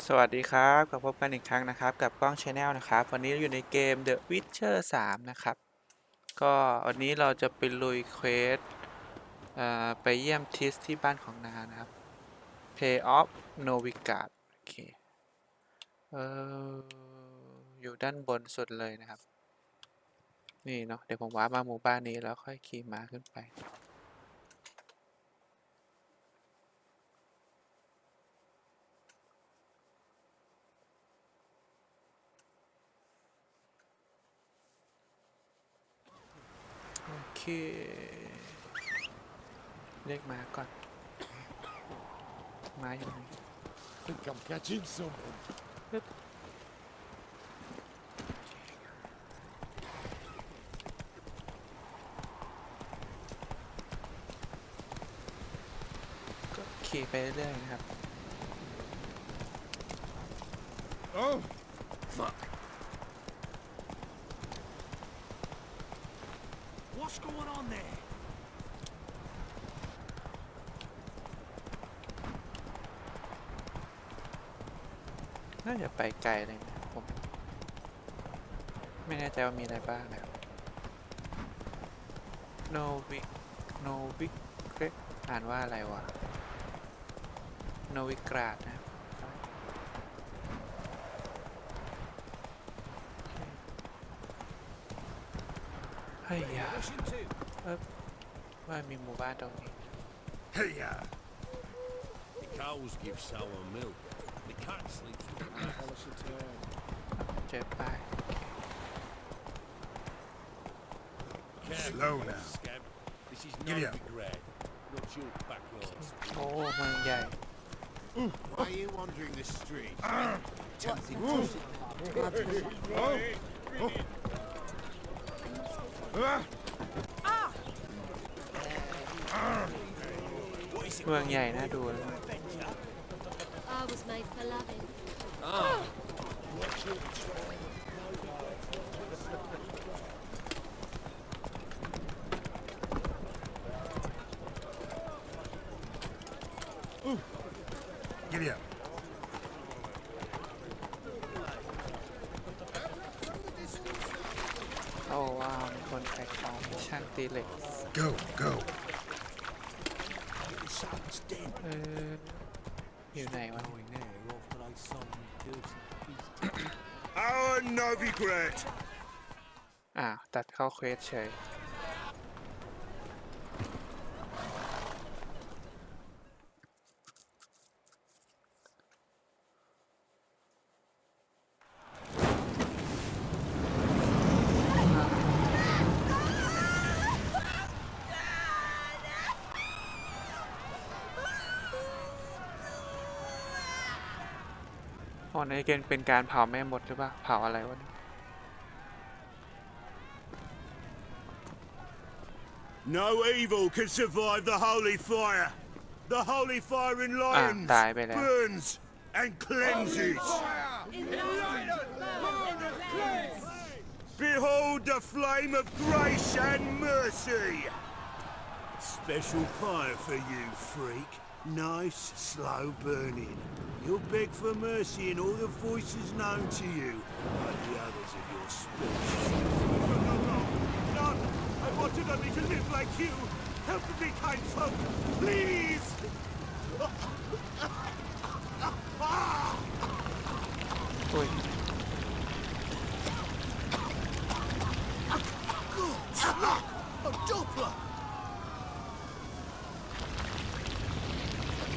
สวัสดีครับกลับพบกันอีกครั้งนะครับกับกล้อง Channel นะครับวันนี้อยู่ในเกม The Witcher 3 นะครับก็วันนี้เราจะไปลุยเควสไปเยี่ยมทิสที่บ้านของนานะครับ Pyres of Novigrad โอเคอยู่ด้านบนสุดเลยนะครับนี่เนาะเดี๋ยวผมว้ามาหมู่บ้านนี้แล้วค่อยขี่ม้าขึ้นไปโอเคเรียกม้าก่อนม้าอยู่ไหน think I'm catching someone. ก็ขี่ไปเรื่อยๆนะครับ Oh, fuck. What's going on there? น่าจะไปไกลเลยนะผมไม่แน่ใจว่ามีอะไรบ้างนะครับ Novigrad อ่านว่าอะไรวะ Novigrad นะครับเฮ้ยอย่าว่ามีหมู่บ้านตรงนี้ Hey, The cows give sour milk. The cat sleeps with the rat. เจอป้าย Slow now. Scab. This is Giddy up. Novigrad, not your backyard. โอ้เมืองใหญ่ Why are you wandering the street? Tempting What is it? เมืองใหญ่น่าดูเลย I was made for loving. Giddy up. โอ้ว้าวมีคนขายของช่างตีเหล็ก Go, go. Someone's dead. อยู่ไหนวะ Going there after they sold me dirty beast. Our Novigrad. ตัดเข้าเควสเฉยอ๋อในเกมเป็นการเผาแม่มดหรือเปล่าเผาอะไรวะเนี่ย No evil can survive the holy fire. The holy fire in lions ตายไปแล้ว burns and cleanses. Behold the flame of grace and mercy. Special fire for you, freak. Nice, slow burning. You'll beg for mercy in all the voices known to you, like the others of your species. No, I wanted only to live like you. Help me, kind folk, please. อุ้ย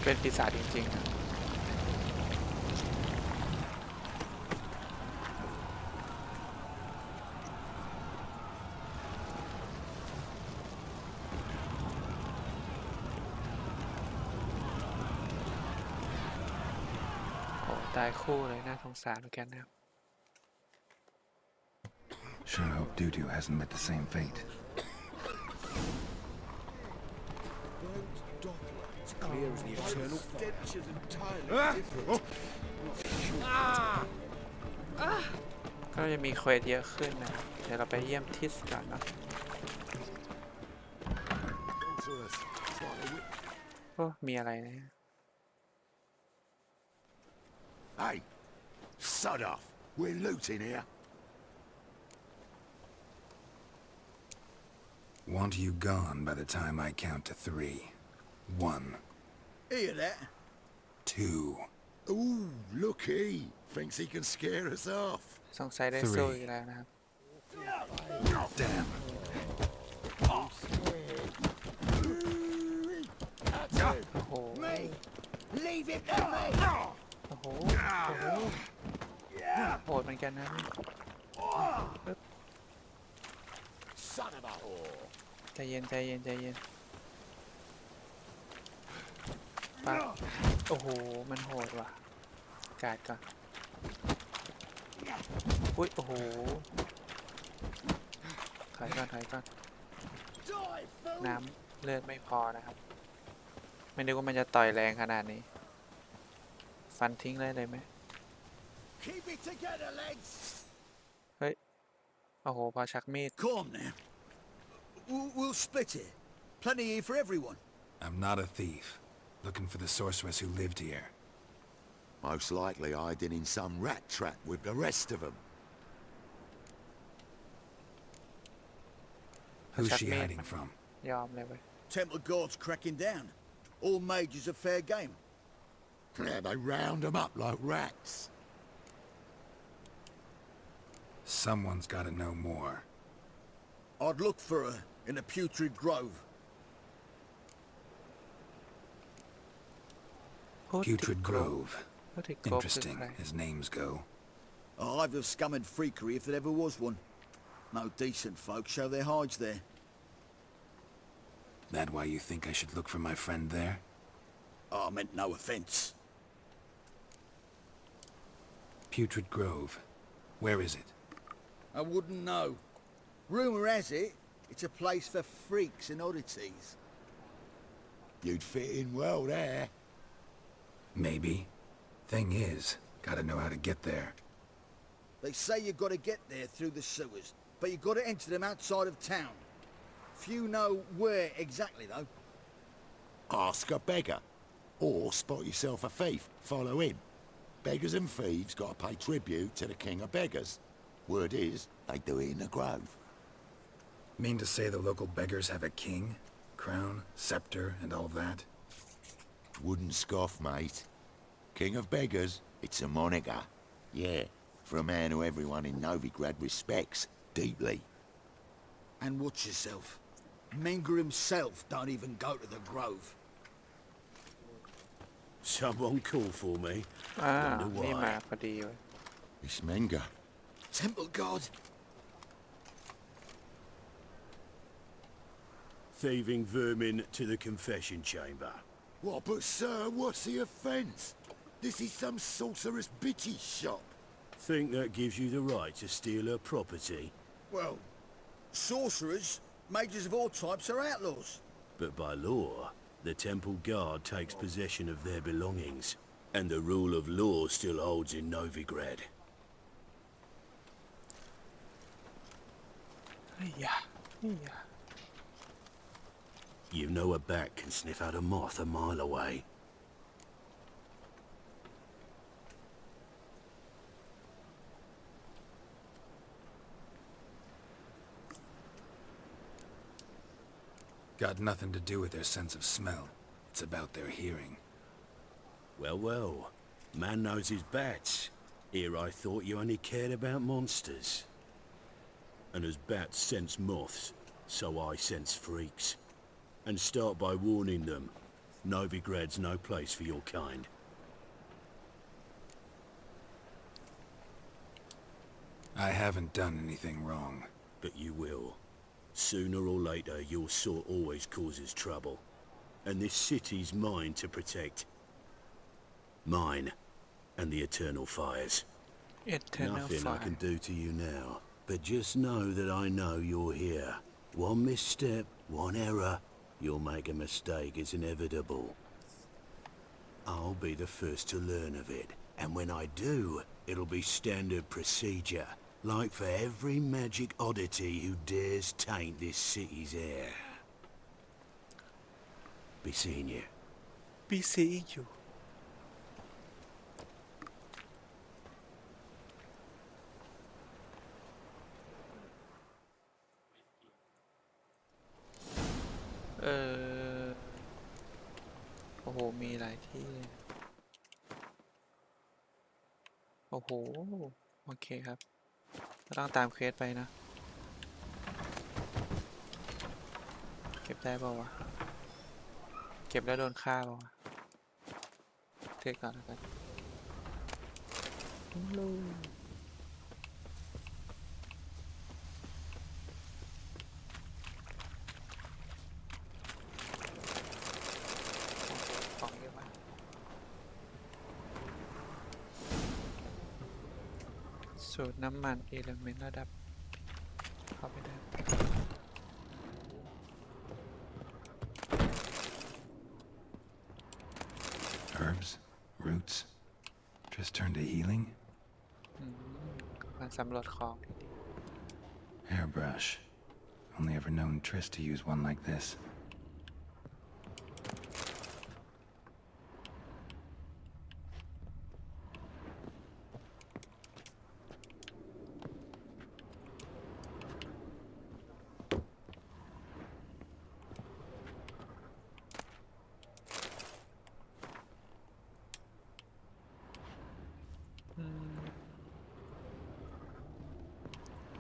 เป็นปีศาจจริงๆนะโอ้ตายคู่เลยน่าสงสารเหมือนกันนะครับ Sure hope Dudu hasn't met the same fate. Clear as the eternal stench is entirely different. ก็จะมีเควสเยอะขึ้นนะเดี๋ยวเราไปเยี่ยมทิสก่อนเนาะโอ้มีอะไรนะ Hey, sod off. We're looting here. Want you gone by the time I count to 3. 1, Hear that? 2, Ooh, looky. Thinks he can scare us off. สงสัยได้สู้อีกแล้วนะครับ damn. โอ้โห Leave it to me! โอ้โห โหดเหมือนกันนะ Son of a whore. ใจเย็นใจเย็นใจเย็นปั๊บโอ้โห มันโหดว่ะกาดก่อนอุ้ย โอ้โห ถอยก่อนถอยก่อน น้ำเลือดไม่พอนะครับ ไม่นึกว่ามันจะต่อยแรงขนาดนี้ ฟันทิ้งเลยไหม Keep it together, lads! เฮ้ย โอ้โห พอชักมีด Calm now. We'll split it. Plenty here for everyone. I'm not a thief. Looking for the sorceress who lived here. Most likely hiding in some rat trap with the rest of them. Who's Chuck she me in, hiding man. from? ยอมเลยเว้ย Temple guards cracking down. All mages are fair game. Yeah, they round them up like rats. Someone's gotta know more. I'd look for her in the Putrid Grove. Putrid Grove. พูดถึงโกรฟคือ Interesting, ใคร as names go. A hive of scum and freakery if there ever was one. No decent folk show their hides there. That why you think I should look for my friend there? I meant no offence. Putrid Grove. Where is it? I wouldn't know. Rumour has it, it's a place for freaks and oddities. You'd fit in well there. Maybe. Thing is, gotta know how to get there. They say you've got to get there through the sewers, but you've got to enter them outside of town. Few know where exactly, though. Ask a beggar. Or spot yourself a thief. Follow him. Beggars and thieves got to pay tribute to the king of beggars. Word is, they do it in the grove. Mean to say the local beggars have a king? Crown, scepter, and all that? Wouldn't scoff, mate. King of beggars, it's a moniker. Yeah, for a man who everyone in Novigrad respects deeply. And watch yourself. Menger himself don't even go to the grove. Someone call for me. นี่มาพอดีเว้ย It's Menga. Temple guard. Thieving vermin to the confession chamber. What, but sir, what's the offence? This is some sorcerer's bitty shop. Think that gives you the right to steal her property? Well, sorcerers, mages of all types are outlaws. But by law, the temple guard takes possession of their belongings, and the rule of law still holds in Novigrad. เฮ้ยอย่าเฮ้ยอย่า You know a bat can sniff out a moth a mile away. Got nothing to do with their sense of smell. It's about their hearing. Well, well. Man knows his bats. Here I thought you only cared about monsters. And as bats sense moths, so I sense freaks. And start by warning them. Novigrad's no place for your kind. I haven't done anything wrong. But you will. Sooner or later, your sort always causes trouble. And this city's mine to protect. Mine and the eternal fires. Eternal Nothing I Fire can do to you now. But just know that I know you're here. One misstep, one error, you'll make a mistake. It's inevitable. I'll be the first to learn of it. And when I do, it'll be standard procedure. Like for every magic oddity who dares taint this city's air. Be seeing you. Be seeing you มีหลายที่เลยโอ้โหโอเคครับต้องตามเควสไปนะเก็บได้เปล่าวะเก็บแล้วโดนฆ่าเปล่าวะเทก่อนแล้วกันของเยอะมากสูตรน้ำมันเอลิเมนต์ระดับเข้าไปได้ Herbs, roots, just turn to healing. มาสำรวจของ Hairbrush. Only ever known Triss to use one like this.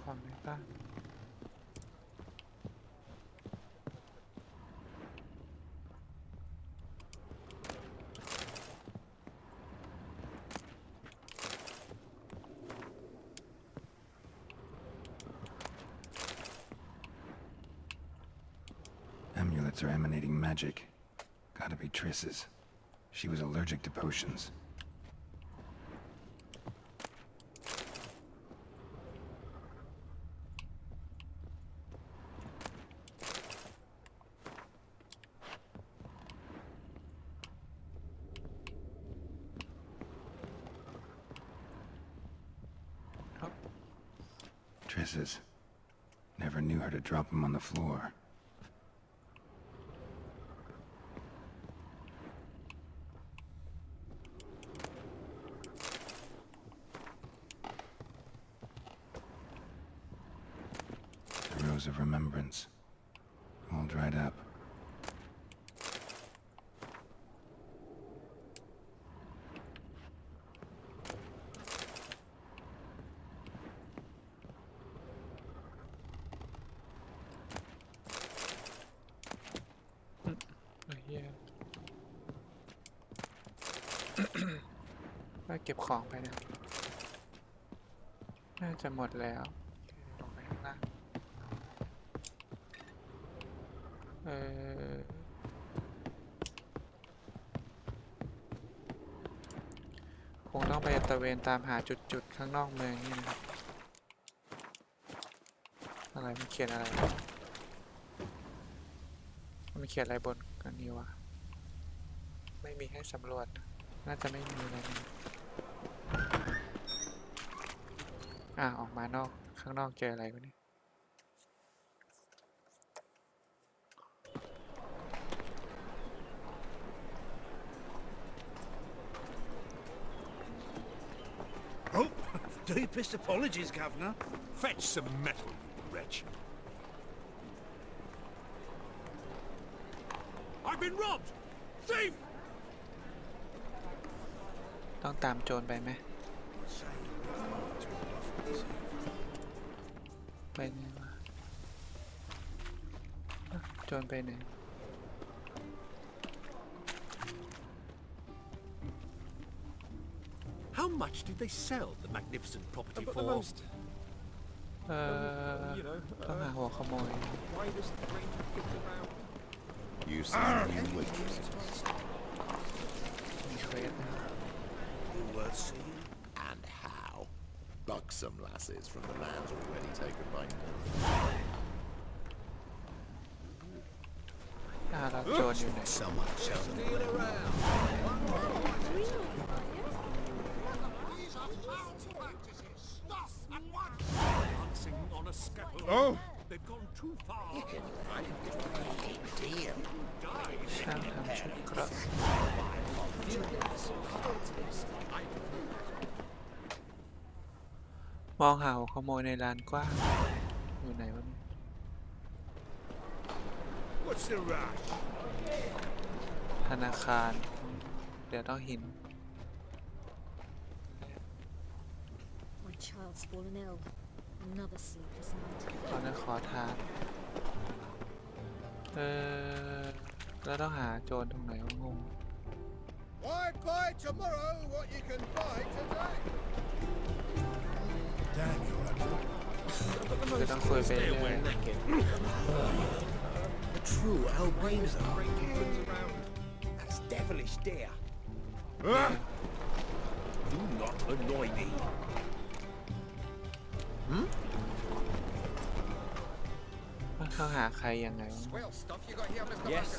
ของไหนบ้างAmulets are emanating magic. Gotta be Triss's. She was allergic to potions. Triss's. Never knew her to drop them on the floor. The Rose of Remembrance. All dried up. Yeah. ก็เก็บของไปนะน่าจะหมดแล้วลงไปข้างล่างคงต้องไปตระเวนตามหาจุดข้างนอกเมืองนี่นะครับอะไรมันเขียนอะไรมันเขียนอะไรบนกันนี้วะไม่มีให้สำรวจนะน่าจะไม่มีอะไรนะออกมานอกข้างนอกเจออะไรวะเนี่ยOh, deepest apologies, Governor. Fetch some metal, you wretch. I've been robbed! Thief! ต้องตามโจรไปไหมไปไหนวะโจรไปไหน How much did they sell the magnificent property for?ต้องหาหัวขโมย You see new weaknesses. มีเควสนะ Worth seeing. And how? Buxom lasses from the lands already taken by North. แล้วโจรอยู่ไหน Someone shall Deal around. Dancing on a scaffold. Oh! They've gone too far. ช่างทำชุดเกราะมองหาหัวขโมยในลานกว้างอยู่ไหนวะเนี่ย What's the rush? ห ธนาคารเดี๋ยวต้องหิน My child's fallen ill. Another sleepless night. ตอนนั้นขอทานแล้วต้องหาโจรตรงไหนวะงง Why buy tomorrow what you can buy today? Damn you, Roger. คือต้องคุยไปเรื่อย A true albino. That's devilish dear. Do not annoy me. ต้องหาใครยังไงวะ Well, stuff you got here, Mr. Yes.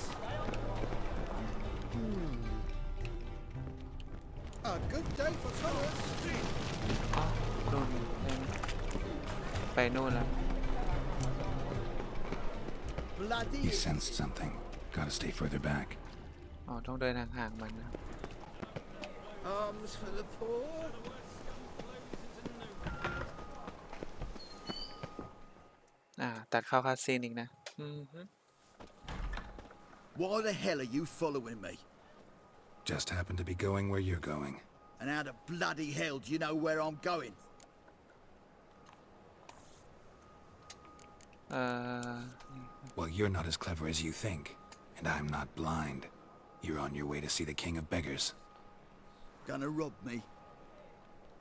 A good day for summer. อ๋อนู่นได้ไหมไปนู่นแล้ว Bloody. He sensed something. Gotta stay further back. อ๋อต้องเดินห่างๆมันนะ Arms for the poor. ตัดเข้าคาซีนอีกนะ Why the hell are you following me? Just happen to be going where you're going. And how the bloody hell do you know where I'm going? Well, you're not as clever as you think, and I'm not blind. You're on your way to see the King of Beggars. Gonna rob me?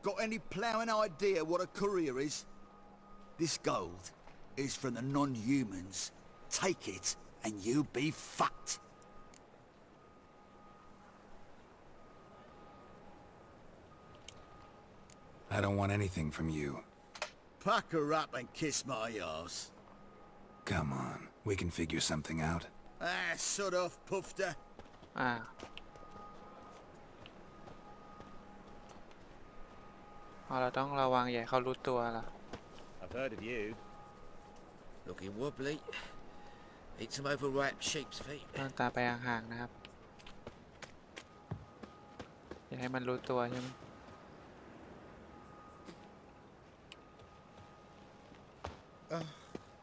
Got any ploughing idea what a courier is? This gold is from the non-humans. Take it and you be fucked. I don't want anything from you. Pucker up and kiss my arse. Come on, we can figure something out. Ah, sod off, pufter. เราต้องระวังอย่าเขารู้ตัวล่ะ I've heard of you. Looking wobbly. Eat some overripe sheep's feet. ต้องตามไปห่างๆนะครับอย่าให้มันรู้ตัวใช่ไหม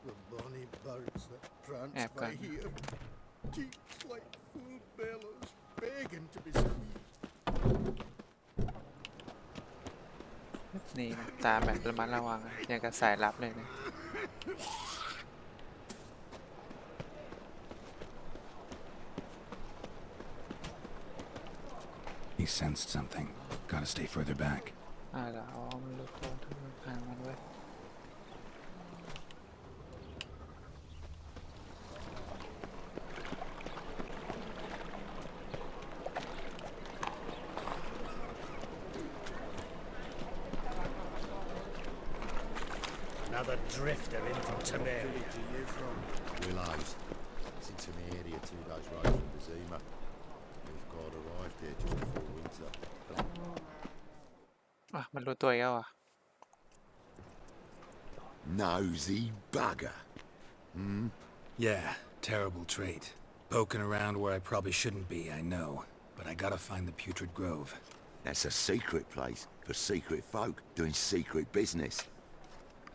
The bonny birds that prance Yeah, by got here. Cheeks like full bellows, begging to be squeezed. นี่นะตามแบบระมัดระวังอย่างกับสายลับเลยนะ He sensed something. Gotta stay further back. เดี๋ยวเอามันรู้ตัวทุกทางมันไว้ Another drifter in from Temeria. Willows. It's in Temeria, 2 days' ride from Bazima. We've got arrived here just before winter. มันรู้ตัวอีกแล้วอ่ะ Nosy bugger. Yeah, terrible trait. Poking around where I probably shouldn't be, I know. But I gotta find the Putrid Grove. That's a secret place for secret folk doing secret business.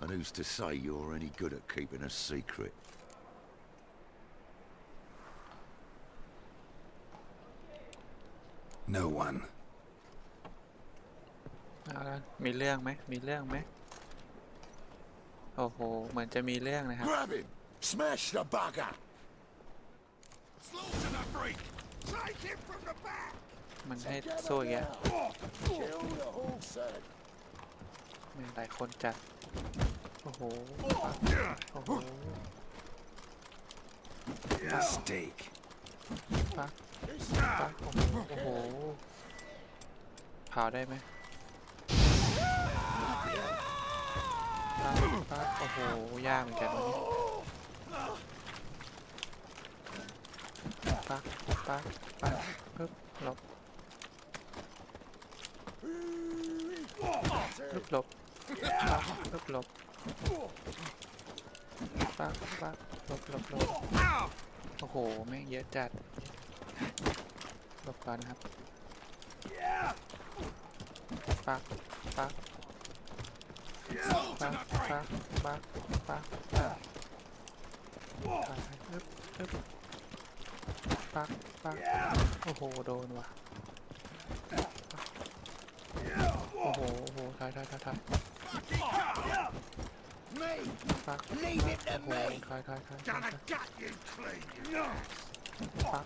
And who's to say you're any good at keeping a secret? No one. เอาละมีเรื่องไหมมีเรื่องไหมโอ้โหเหมือนจะมีเรื่องนะครับ Grab him! Smash the bugger! Slaughter the freak! Take him from the back! มันให้สู้อีกแล้ว Kill the whole set! มีหลายคนจัดโอ้โหโอ้โห Mistake. ปักปักโอ้โหโอ้โหเผาได้ไหมปักปักโอ้โหยากเหมือนกันวันนี้ปักปักปักปึ๊บหลบปึ๊บหลบปักปึ๊บหลบปักปักหลบหลบหลบโอ้โหแม่งเยอะจัดหลบก่อนนะครับปักปักปักปักปักปักปักปึ๊บปึ๊บ ปักโอ้โหโดนว่ะโอ้โหถ่ายปัก Leave it to โอ้โห me. ถ่าย Gonna gut you clean. ปัก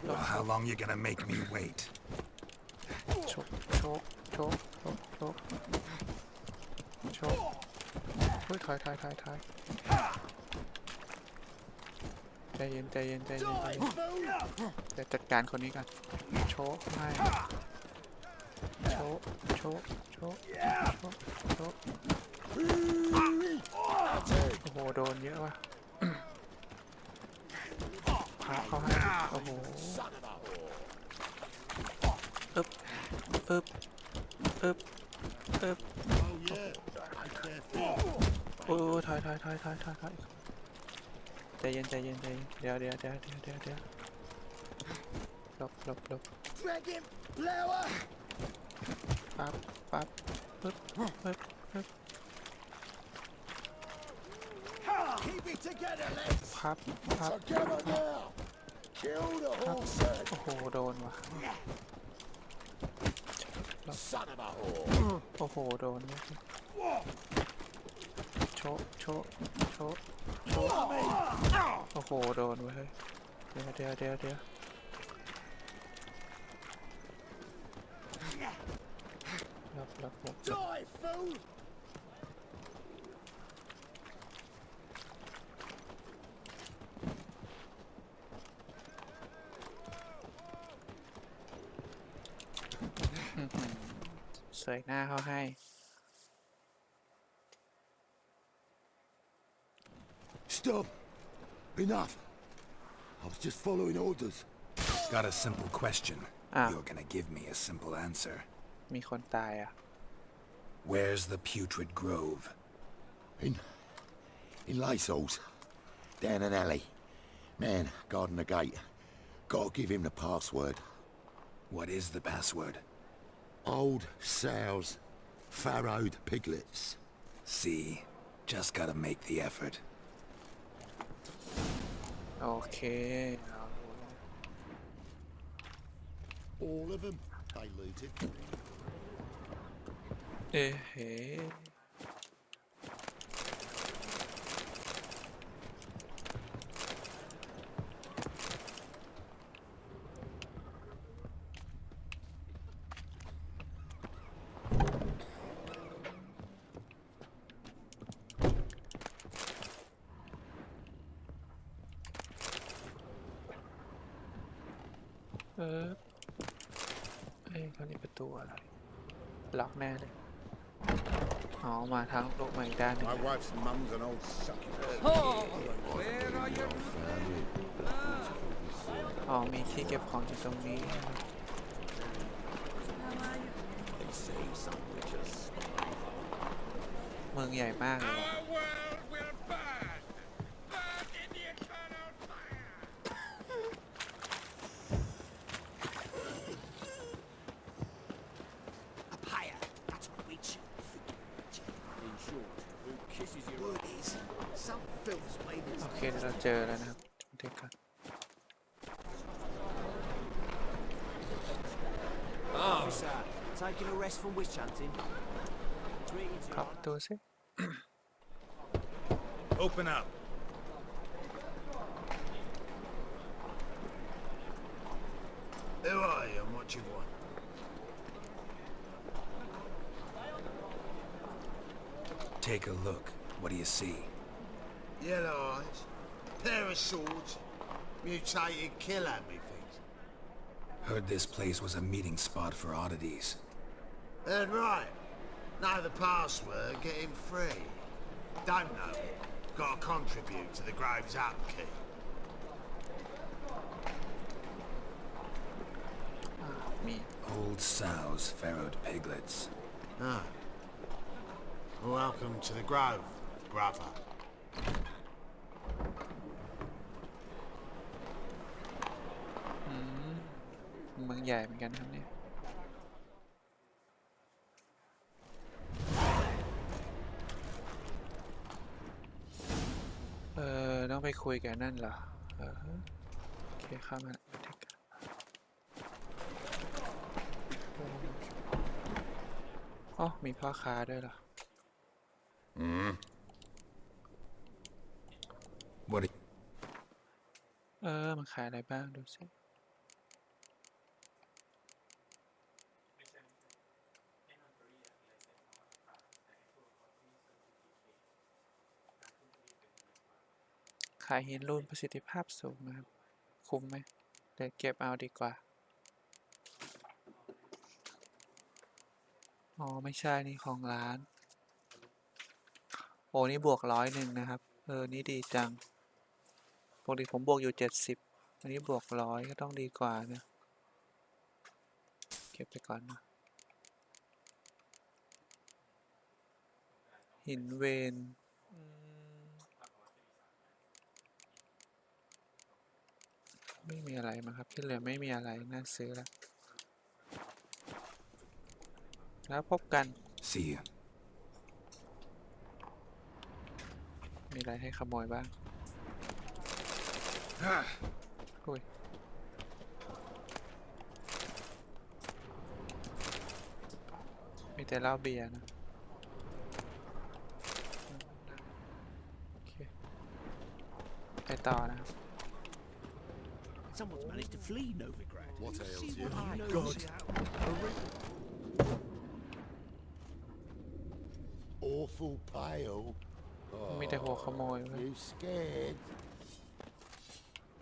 Well, how long you gonna make me wait? ชกเฮ้ยถ่ายใจเย็นเดี๋ยวจัดการคนนี้ก่อนโชกให้โชกโอ้โหโดนเยอะว่ะพาเขาให้โอ้โหอึ๊บโอ้ถ่ายใจเย็นเดี๋ยวหลบ Dragon blower. ปั๊บปึ๊บ Keep it together, lads. พับ Together now. Kill the horses. โอ้โหโดนว่ะ Son of a whore. โอ้โหโดนเนี่ยโชโอ้โหโดนเว้ยเดี๋ยวหลบ Die, fool. เสยหน้าเขาให้ Stop. Enough. I was just following orders. Got a simple question. Ah. You're gonna give me a simple answer. มีคนตายอ่ะ Where's the putrid grove? In Lysol's. Down an alley. Man, guarding the gate. Gotta give him the password. What is the password? Old sows. Farrowed piglets. See, just gotta make the effort. โอเค All of them. They looted. เฮ้เอ้ยคราวนี้ประตูอะไร ล็อกแน่เลย อ๋อ มาทางลูกใหม่ด้านหนึง My wife's mum's an old succubus. อ๋อ มีที่เก็บของอยู่ตรงนี้ เมืองใหญ่มากเลย Higher. That's a witch. In short, who kisses your word is some filth made โอเคเดี๋ยวเราเจอแล้วนะครับเด็กก่อน Officer, taking a rest from witch hunting. เข้าประตูสิ Open up. Who are you and what you want? Take a look. What do you see? Yellow eyes, pair of swords, mutated killer, methinks. Heard this place was a meeting spot for oddities. Heard right. Know the password, get him free. Don't know it. Got to contribute to the grove's upkeep. มี Old sows, farrowed piglets. Ah. Welcome to the grove, brother. เมืองใหญ่เหมือนกันครับเนี่ย ต้องไปคุยกับนั่นเหรอโอเค เข้ามาอ๋อมีพ่อค้าด้วยเหรอ What? มันขายอะไรบ้างดูสิขายหินรูนประสิทธิภาพสูงนะครับคุ้มไหมเดี๋ยวเก็บเอาดีกว่าอ๋อไม่ใช่นี่ของร้านโอ้นี่บวก100นะครับนี่ดีจังปกติผมบวกอยู่70อันนี้บวก100ก็ต้องดีกว่านะเก็บไปก่อนนะหินเวนไม่มีอะไรมาครับที่เหลือไม่มีอะไรน่าซื้อแล้วพบกัน See you. มีอะไรให้ขโมยบ้างอุ้ยมีแต่เหล้าเบียร์นะโอเคไปต่อนะครับ Someone's managed to flee Novigrad. What ails See you? what he God. Awful pale. มีแต่หัวขโมยเลย You scared?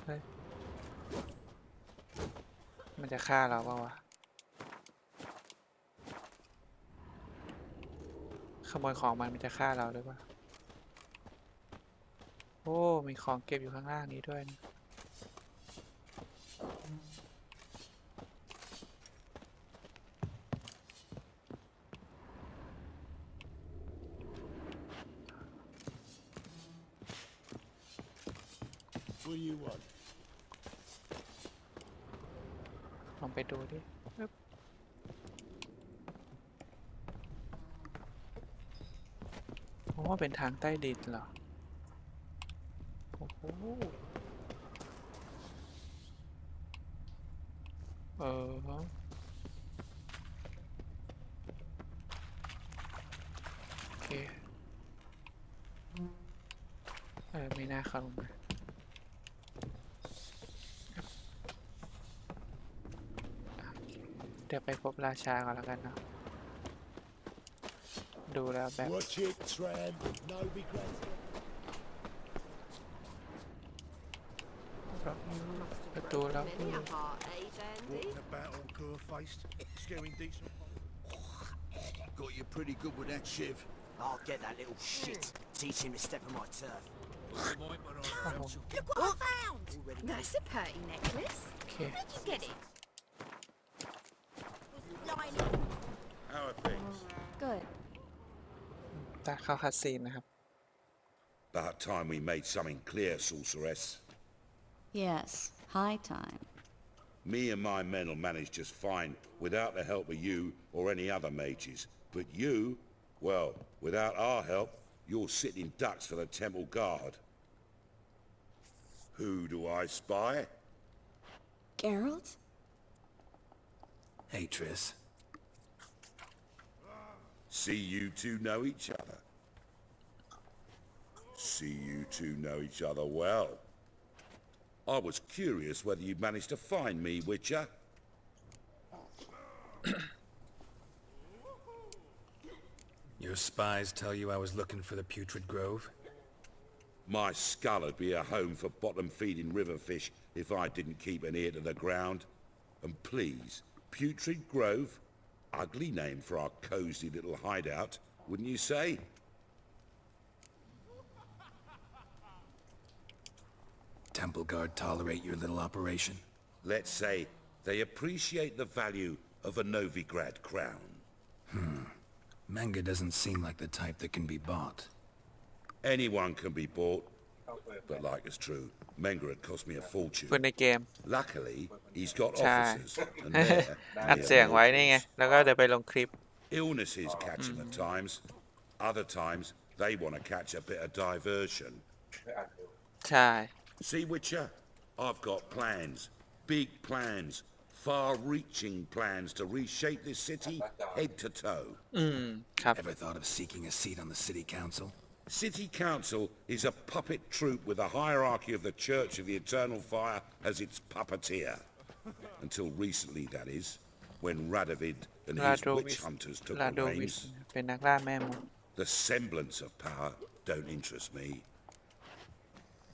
เฮ้ยมันจะฆ่าเราเปล่าวะขโมยของมันจะฆ่าเราหรือเปล่าโอ้มีของเก็บอยู่ข้างล่างนี้ด้วยนะ What do you want? ลองไปดูดิปึ๊บโอ้เป็นทางใต้ดินเหรอโอ้โหโอเคไม่น่าเข้ามาเดี๋ยวไปพบราชาก่อนแล้วกันเนาะดูแล้วแบบ Watch it, tramp. Novigrad. ประตูแล้ว Walking about all clear-faced, scaring decent. Got you pretty good with that, Shiv. I'll get that little shit. Teach him to step on my turf. Look what I found! That's a pretty necklace. โอเค Where'd you get it? How are things? Good. ตัดเข้าคัดซีนนะครับ About time we made something clear, sorceress. Yes, high time. Me and my men will manage just fine without the help of you or any other mages. But you, well, without our help, you're sitting ducks for the temple guard. Who do I spy? Geralt? Hey, Triss. See you two know each other. See you two know each other well. I was curious whether you'd managed to find me, Witcher. Your spies tell you I was looking for the Putrid Grove? My skull'd be a home for bottom-feeding river fish if I didn't keep an ear to the ground. And please, Putrid Grove? Ugly name for our cosy little hideout, wouldn't you say? Temple Guard tolerate your little operation? Let's say they appreciate the value of a Novigrad crown. Manga doesn't seem like the type that can be bought. Anyone can be bought, but like it's true, Menga had cost me a fortune. ปืนในเกม Luckily, he's got ใช่ officers, and they're อัดเสียงไว้นี่ไง แล้วก็เดี๋ยวไปลงคลิป illnesses catch them at times. Other times, they want to catch a bit of diversion. ใช่ See, Witcher, I've got plans, big plans, far-reaching plans to reshape this city head to toe. ครับ Ever thought of seeking a seat on the city council? City Council is a puppet troupe with a hierarchy of the Church of the Eternal Fire as its puppeteer. Until recently, that is, when Radovid and his ลาโดวิ witch ส hunters took ลา the โดวิส reins. เป็นนักล่าแม่มด The semblance of power don't interest me.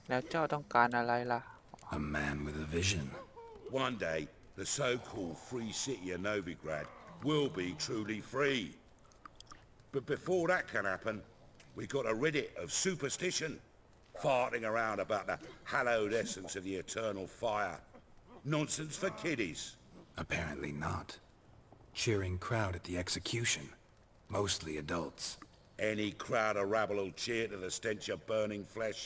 แล้วเจ้าต้องการอะไรล่ะ A man with a vision. One day, the so-called free city of Novigrad will be truly free. But before that can happen, we got to rid it of superstition, farting around about the hallowed essence of the eternal fire. Nonsense for kiddies. Apparently not. Cheering crowd at the execution. Mostly adults. Any crowd of rabble will cheer to the stench of burning flesh.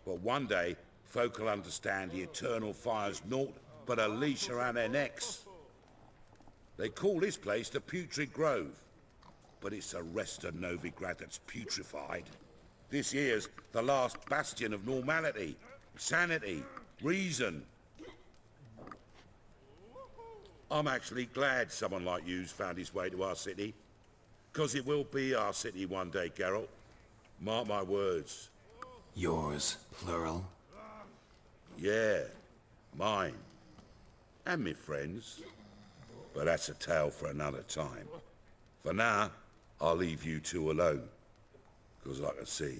But one day, folk will understand the eternal fire's naught but a leash around their necks. They call this place the Putrid Grove, but it's the rest of Novigrad that's putrefied. This here's the last bastion of normality, sanity, reason. I'm actually glad someone like you's found his way to our city, 'cause it will be our city one day, Geralt. Mark my words. Yours, plural. Yeah, mine. And me friends. But that's a tale for another time. For now, I'll leave you two alone. 'Cause I can see,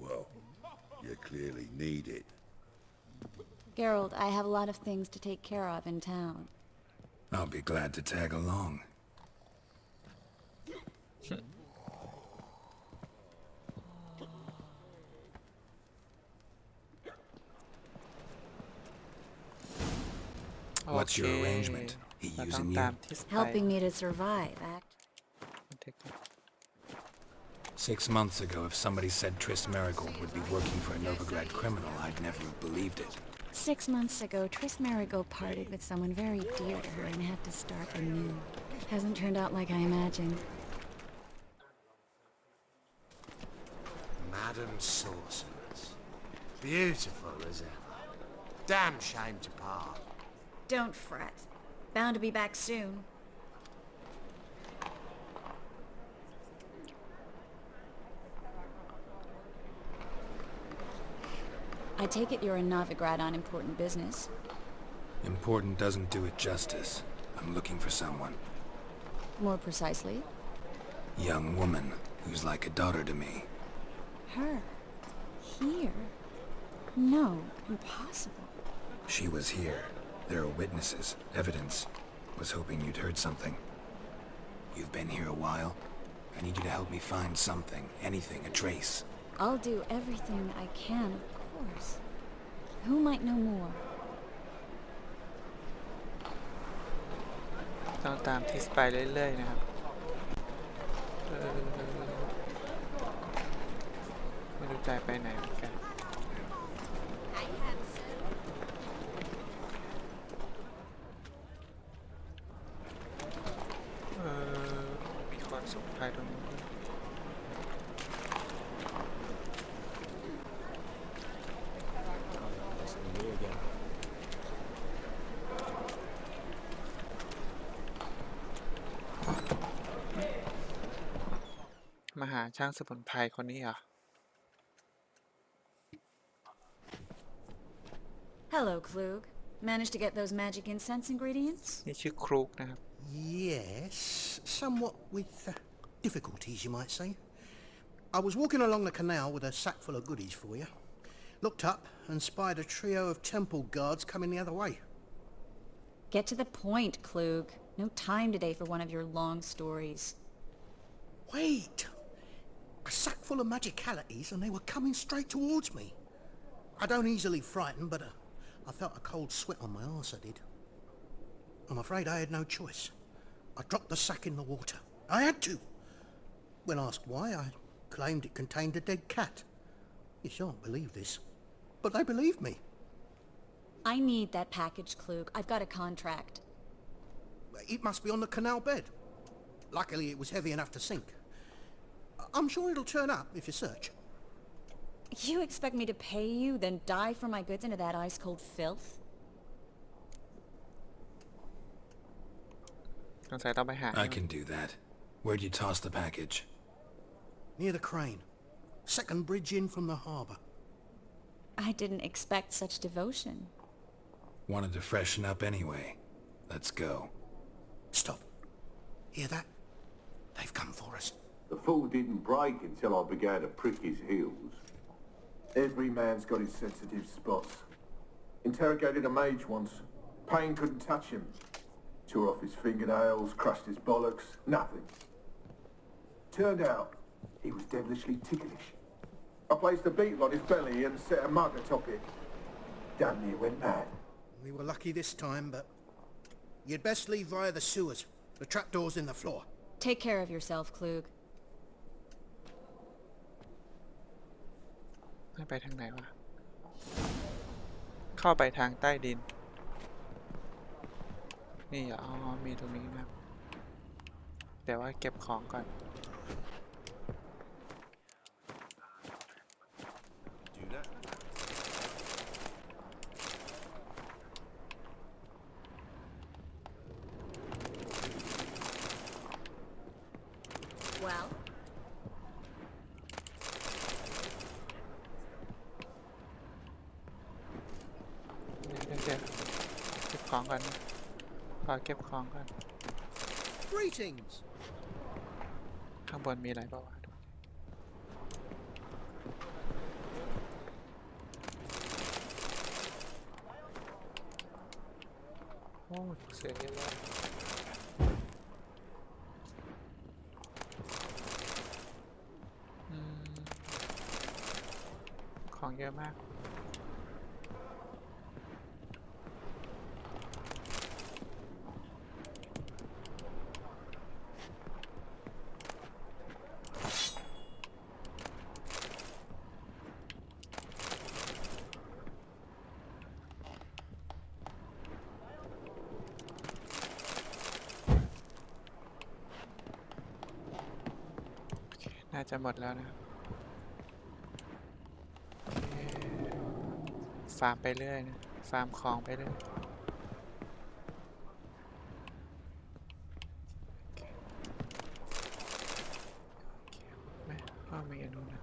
well, you clearly need it. Geralt, I have a lot of things to take care of in town. I'll be glad to tag along. What's your โอเค arrangement? He เราต้อง using ตาม you? ที่สไป Helping me to survive, act. 6 months ago, if somebody said Triss Merigold would be working for a Novigrad criminal, I'd never have believed it. 6 months ago, Triss Merigold parted with someone very dear to her and had to start anew. Hasn't turned out like I imagined. Madam Sorceress. Beautiful as ever. Damn shame to part. Don't fret. Bound to be back soon. I take it you're in Novigrad on important business. Important doesn't do it justice. I'm looking for someone. More precisely, Young woman who's like a daughter to me. her. Here? No, impossible. She was here. There are witnesses, evidence. Was hoping you'd heard something. You've been here a while. I need you to help me find something, anything, a trace. I'll do everything I can, of course. Who might know more? ต้องตามที่สไปเรื่อยๆนะครับไม่รู้ใจไปไหนเหมือนกัน มีคนส่งภัยตรงนี้ด้วย Listen to me again. มาหาช่างสมุนไพรคนนี้เหรอ Hello, Klug. Managed to get those magic incense ingredients? นี่ชื่อครูกนะครับ Yes, somewhat with difficulties, you might say. I was walking along the canal with a sack full of goodies for you. Looked up and spied a trio of temple guards coming the other way. Get to the point, Klug. No time today for one of your long stories. Wait! A sack full of magicalities and they were coming straight towards me. I don't easily frighten, but I felt a cold sweat on my arse, I did. I'm afraid I had no choice. I dropped the sack in the water. I had to. When asked why, I claimed it contained a dead cat. You shan't believe this, but they believed me. I need that package, Klug. I've got a contract. It must be on the canal bed. Luckily, it was heavy enough to sink. I'm sure it'll turn up if you search. You expect me to pay you, then dive for my goods into that ice-cold filth? สงสัยต้องไปหา I can do that. Where'd you toss the package? Near the crane. Second bridge in from the harbour. I didn't expect such devotion. Wanted to freshen up anyway. Let's go. Stop. Hear that? They've come for us. The fool didn't break until I began to prick his heels. Every man's got his sensitive spots. Interrogated a mage once. Payne couldn't touch him. Tore off his fingernails, crushed his bollocks, nothing. Turned out, he was devilishly ticklish. I placed a beetle on his belly and set a mug atop it. Damn near went mad. We were lucky this time, but you'd best leave via the sewers. The trapdoor's in the floor. Take care of yourself, Klug. ไปทางไหนวะเข้าไปทางใต้ดินนี่เหรออ๋อมีตรงนี้นะครับเดี๋ยวว่าเก็บของก่อน Well? เดี๋ยวเก็บของก่อนขอเก็บของก่อน Greetings. ข้างบนมีอะไรบ้างวะโอ้เสียเยอะเลยของเยอะมากน่าจะหมดแล้วนะครับฟาร์มไปเรื่อยนะฟาร์มของไปเรื่อยไม่ก็มีอันนู้นนะ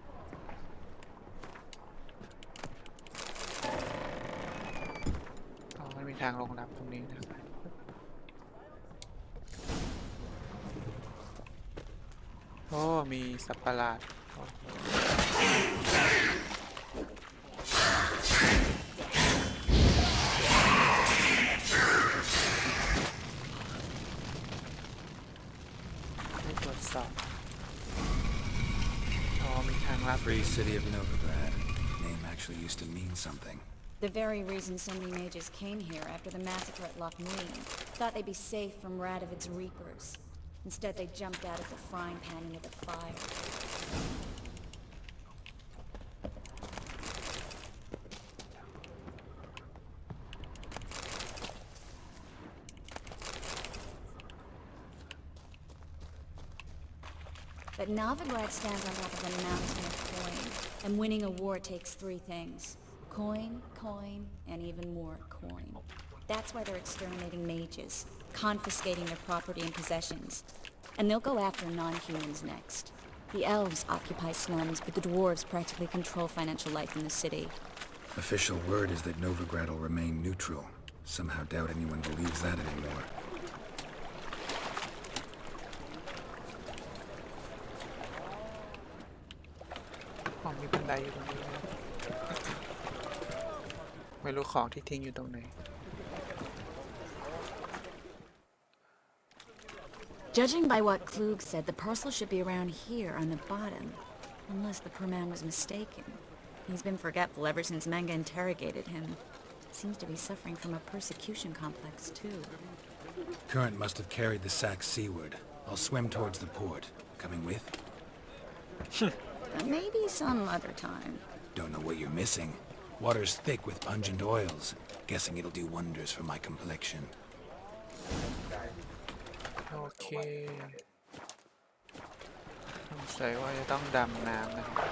อ๋อมันมีทางลงลับตรงนี้นะครับโอ้มีสัตว์ประหลาดให้ตรวจสอบอ๋อมีทางลับ Free city of Novigrad. Name actually used to mean something. The very reason so many mages came here after the massacre at Loch Muin. Thought they'd be safe from Radovid's reapers. Instead, they jumped out of the frying pan into the fire. But Novigrad stands on top of a mountain of coin, and winning a war takes three things. Coin, coin, and even more coin. That's why they're exterminating mages, confiscating their property and possessions. And they'll go after non-humans next. The elves occupy slums, but the dwarves practically control financial life in the city. Official word is that Novigrad will remain neutral. Somehow doubt anyone believes that anymore. Oh, มีบันไดอยู่ตรงนี้นะไม่รู้ของที่ทิ้งอยู่ตรงไหน Judging by what Klug said, the parcel should be around here on the bottom. Unless the poor man was mistaken. He's been forgetful ever since Manga interrogated him. Seems to be suffering from a persecution complex, too. Current must have carried the sack seaward. I'll swim towards the port. Coming with? Maybe some other time. Don't know what you're missing. Water's thick with pungent oils. Guessing it'll do wonders for my complexion. โอเคสงสัยว่าจะต้องดำน้ำนะครับ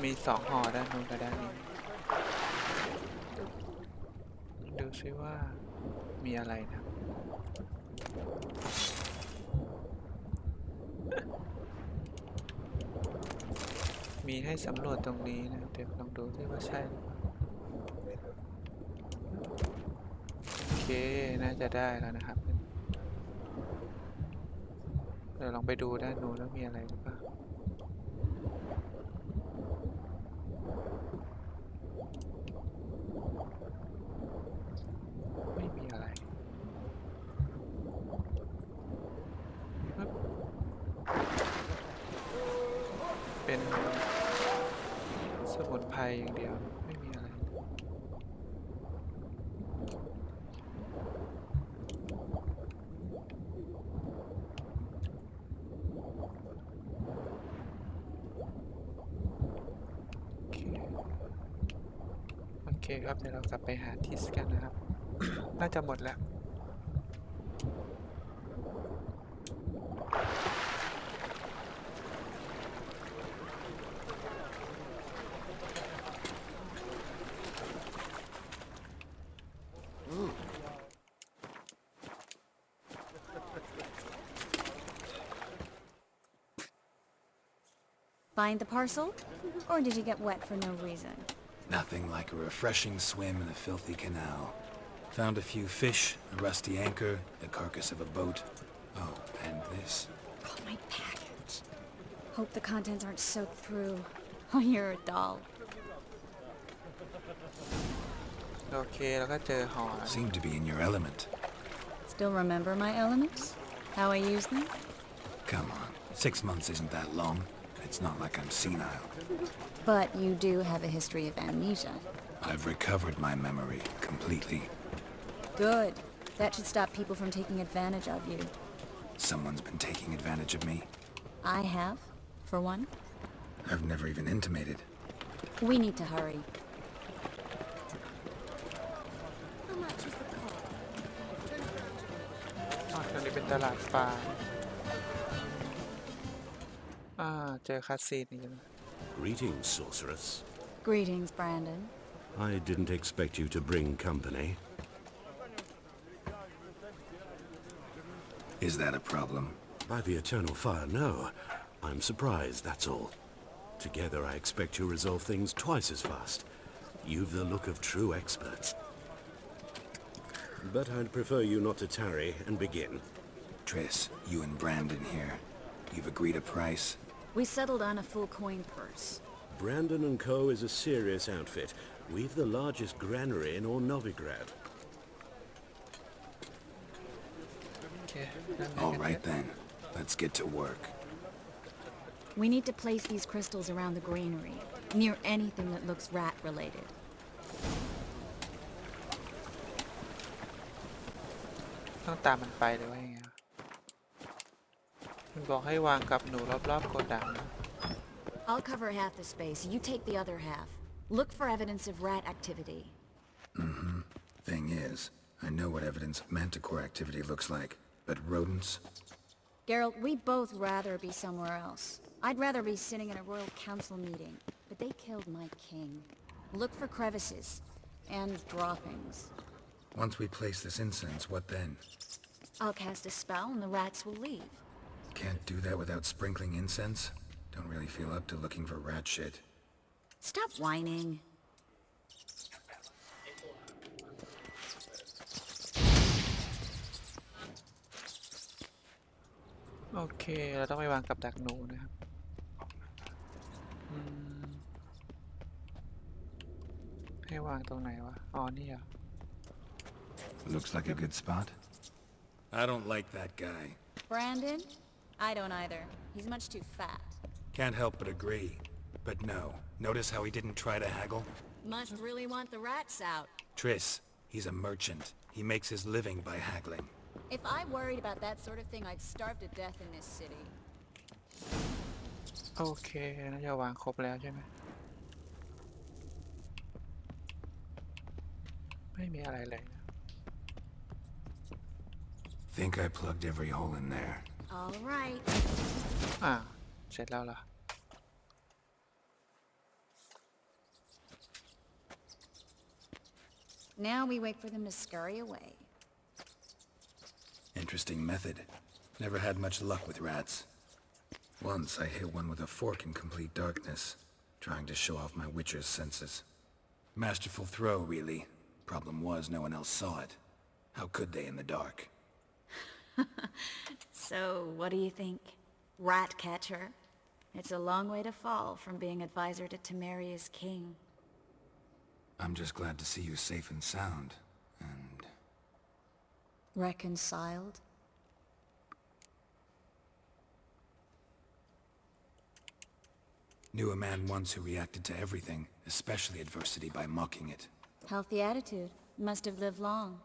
มี2ห่อด้านนู้นกับด้านนี้ดูซิว่ามีอะไรนะมีให้สำรวจตรงนี้นะเดี๋ยวลองดูซิว่าใช่หรือเปล่าโอเคน่าจะได้แล้วนะครับเดี๋ยวลองไปดูด้านนู้นแล้วมีอะไรหรือเปล่าไม่มีอะไรเป็นสมุนไพรอย่างเดียวไม่มีอะไรโอเคครับเดี๋ยวเรากลับไปหาทิสกันนะครับ น่าจะหมดแล้วFind the parcel? Or did you get wet for no reason? Nothing like a refreshing swim in a filthy canal. Found a few fish, a rusty anchor, the carcass of a boat. Oh, and this. Oh, my package. Hope the contents aren't soaked through. Oh, you're a doll. โอเคแล้วก็เจอห่อ Seem to be in your element. Still remember my elements? How I use them? Come on, 6 months isn't that long. It's not like I'm senile. But you do have a history of amnesia. I've recovered my memory completely. Good. That should stop people from taking advantage of you. Someone's been taking advantage of me. I have, for one. I've never even intimated. We need to hurry. How much is the car? ตรงนี้เป็นตลาดปลาเจอคัสซีนนี่นะ Greetings, sorceress. Greetings, Brandon. I didn't expect you to bring company. Is that a problem? By the eternal fire, no. I'm surprised, that's all. Together, I expect you resolve things twice as fast. You've the look of true experts. But I'd prefer you not to tarry and begin. Triss, you and Brandon here. You've agreed a price? We settled on a full coin purse. Brandon & Co. is a serious outfit. We've the largest granary in all Novigrad. All right then. Let's get to work. We need to place these crystals around the granary, near anything that looks rat-related. ต้องตามมันไปเลยว่าอย่างไงมันบอกให้วางกับหนูรอบๆโกดังนะ I'll cover half the space, you take the other half. Look for evidence of rat activity. Thing is, I know what evidence of manticore activity looks like, but rodents? Geralt, we'd both rather be somewhere else. I'd rather be sitting in a royal council meeting, but they killed my king. Look for crevices and droppings. Once we place this incense, what then? I'll cast a spell and the rats will leave. Can't do that without sprinkling incense? Don't really feel up to looking for rat shit. Stop whining.โอเคเราต้องไปวางกับดักหนูนะครับให้วางตรงไหนวะอ๋อนี่เหรอ Looks like a good spot. I don't like that guy. Brandon? I don't either. He's much too fat. Can't help but agree. But no, notice how he didn't try to haggle? Must really want the rats out. Triss, he's a merchant. He makes his living by haggling. If I worried about that sort of thing, I'd starve to death in this city. โอเคน่าจะวางครบแล้วใช่ไหมไม่มีอะไรเลยนะ Think I plugged every hole in there. All right. เสร็จแล้วเหรอ Now we wait for them to scurry away. Interesting method. Never had much luck with rats. Once I hit one with a fork in complete darkness, trying to show off my witcher's senses. Masterful throw, really. Problem was, no one else saw it. How could they in the dark? So, what do you think? Rat catcher? It's a long way to fall from being advisor to Temeria's king. I'm just glad to see you safe and sound, and... Reconciled? Knew a man once who reacted to everything, especially adversity, by mocking it. Healthy attitude. Must have lived long.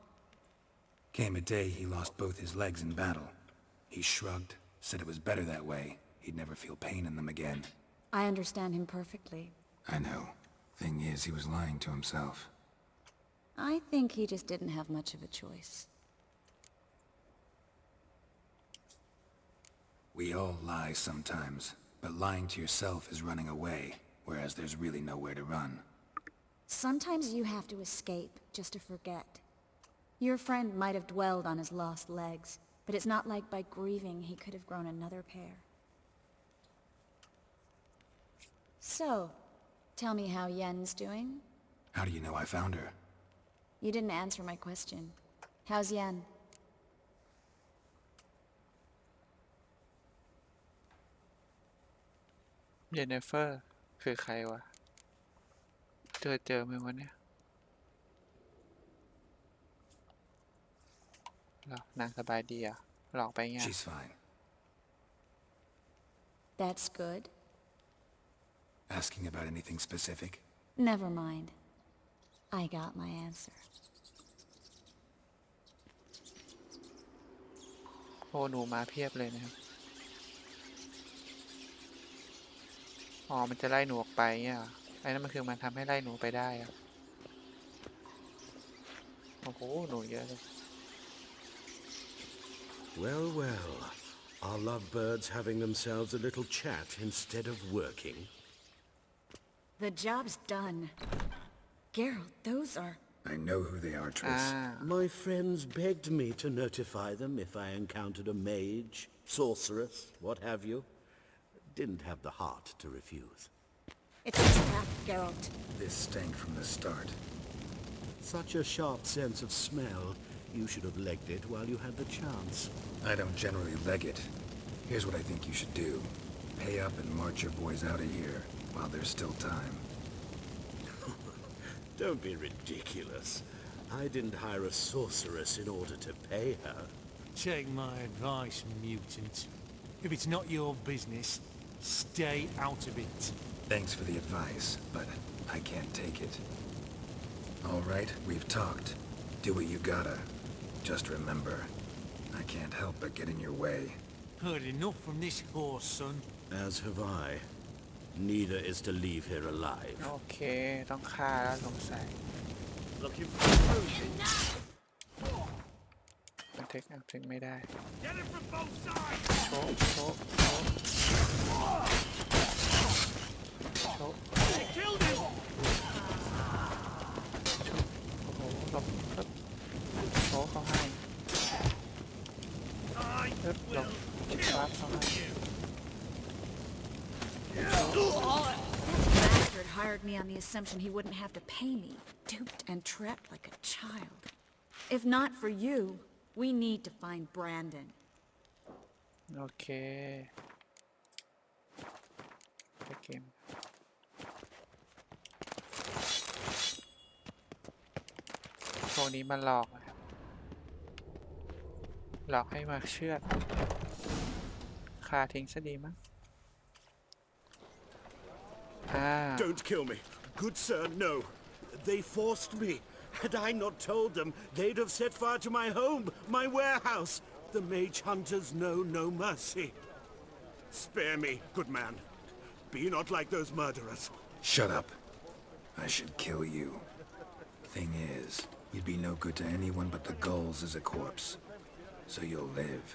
Came a day he lost both his legs in battle. He shrugged, said it was better that way. He'd never feel pain in them again. I understand him perfectly. I know. Thing is, he was lying to himself. I think he just didn't have much of a choice. We all lie sometimes, but lying to yourself is running away, whereas there's really nowhere to run. Sometimes you have to escape just to forget. Your friend might have dwelled on his lost legs, but it's not like by grieving he could have grown another pair. So, tell me how Yen's doing? How do you know I found her? You didn't answer my question. How's Yen? Jennifer คือใครวะเจอไหมวะเนี่ยหรอนางสบายดีอ่ะหลอกไปไง She's fine. That's good. Asking about anything specific? Never mind. I got my answer. โอ้หนูมาเพียบเลยนะครับอ๋อมันจะไล่หนูออกไปเนี่ยไอ้นั่นมันคือมันทำให้ไล่หนูไปได้อะโอ้โหหนูเยอะเลย Well, well. Are lovebirds having themselves a little chat instead of working? The job's done. Geralt, those are... I know who they are, Triss. My friends begged me to notify them if I encountered a mage, sorceress, what have you. Didn't have the heart to refuse. It's a trap, Geralt. This stank from the start. Such a sharp sense of smell. You should have legged it while you had the chance. I don't generally leg it. Here's what I think you should do. Pay up and march your boys out of here while there's still time. Don't be ridiculous. I didn't hire a sorceress in order to pay her. Take my advice, mutant. If it's not your business, stay out of it. Thanks for the advice, but I can't take it. All right, we've talked. Do what you gotta. Just remember, I can't help but get in your way. Heard enough from this horse, son. As have I. Neither is to leave here alive. โอเคต้องฆ่าแล้วสงสัย Looking for motion. มันเทคไม่ได้ Get it from both sides. โชก They killed him. โอ้โหหลบครับโชกเขาให้ I หลบ will ชาร์จเขาให้ Bastard hired me on the assumption he wouldn't have to pay me. Duped and trapped like a child. If not for you, we need to find Brandon. โอเคเกมพวกนี้มาหลอกนะครับหลอกให้มาเชื่อดฆ่าทิ้งซะดีมั้งDon't kill me. Good sir, no. They forced me. Had I not told them, they'd have set fire to my home, my warehouse. The mage hunters know no mercy. Spare me, good man. Be not like those murderers. Shut up. I should kill you. Thing is, you'd be no good to anyone but the gulls as a corpse. So you'll live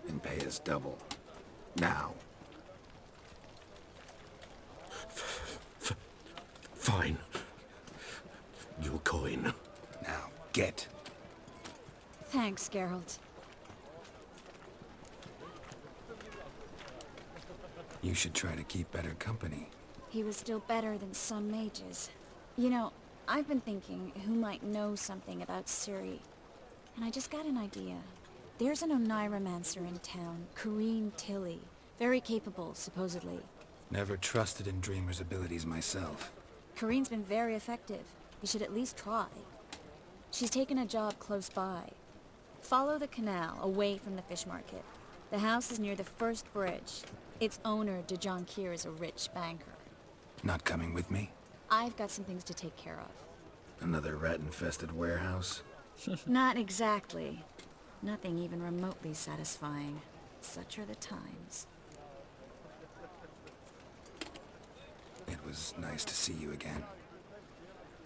and pay us double. Now. Fine. Your coin. Now, Get. Thanks, Geralt. You should try to keep better company. He was still better than some mages. You know, I've been thinking who might know something about Ciri. And I just got an idea. There's an Oneiromancer in town, Corrine Tilly. Very capable, supposedly. Never trusted in Dreamer's abilities myself. Corrine's been very effective. You should at least try. She's taken a job close by. Follow the canal away from the fish market. The house is near the first bridge. Its owner, de Jonquier, is a rich banker. Not coming with me? I've got some things to take care of. Another rat-infested warehouse? Not exactly. Nothing even remotely satisfying. Such are the times. It was nice to see you again.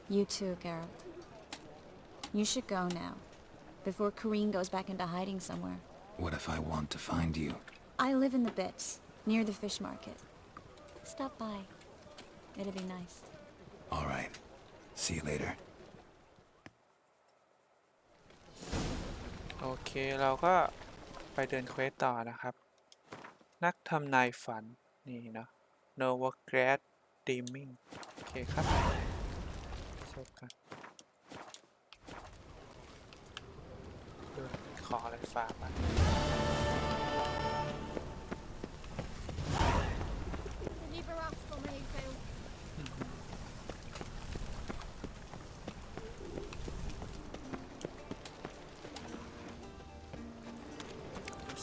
You too, Geralt. You should go now, before Corrine goes back into hiding somewhere. What if I want to find you? I live in the Bits, near the fish market. Stop by. It'll be nice. All right. See you later. โอเคเราก็ไปเดินเควสต่อนะครับ นักทำนายฝันนี่เนาะ Novigrad Dreaming โอเคครับเช็คกันดูขออะไรฝากมา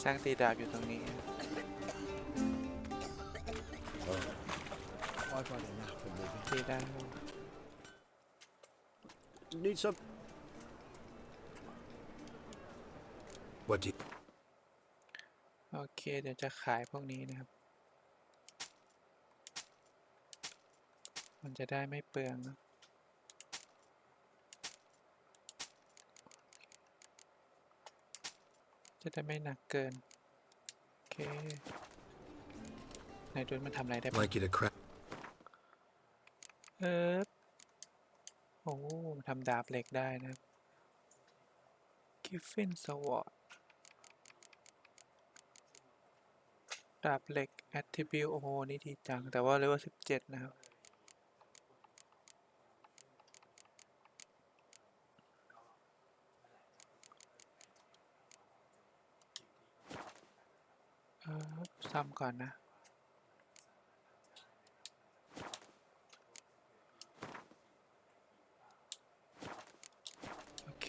สร้างตีดาบอยู่ตรงนี้ตีได้ Need some. What do you... โอเคเดี๋ยวจะขายพวกนี้นะครับมันจะได้ไม่เปลืองนะจะได้ไม่หนักเกินโอเคไหนดูมันทำอะไรได้บ้าง Like you to crack. โอ้ทำดาบเหล็กได้นะครับกิฟฟินสวอร์ดดาบเหล็กแอตทิบิวโอ้โหนี่ดีจังแต่ว่าเลเวล17นะครับซ้ำก่อนนะโอเค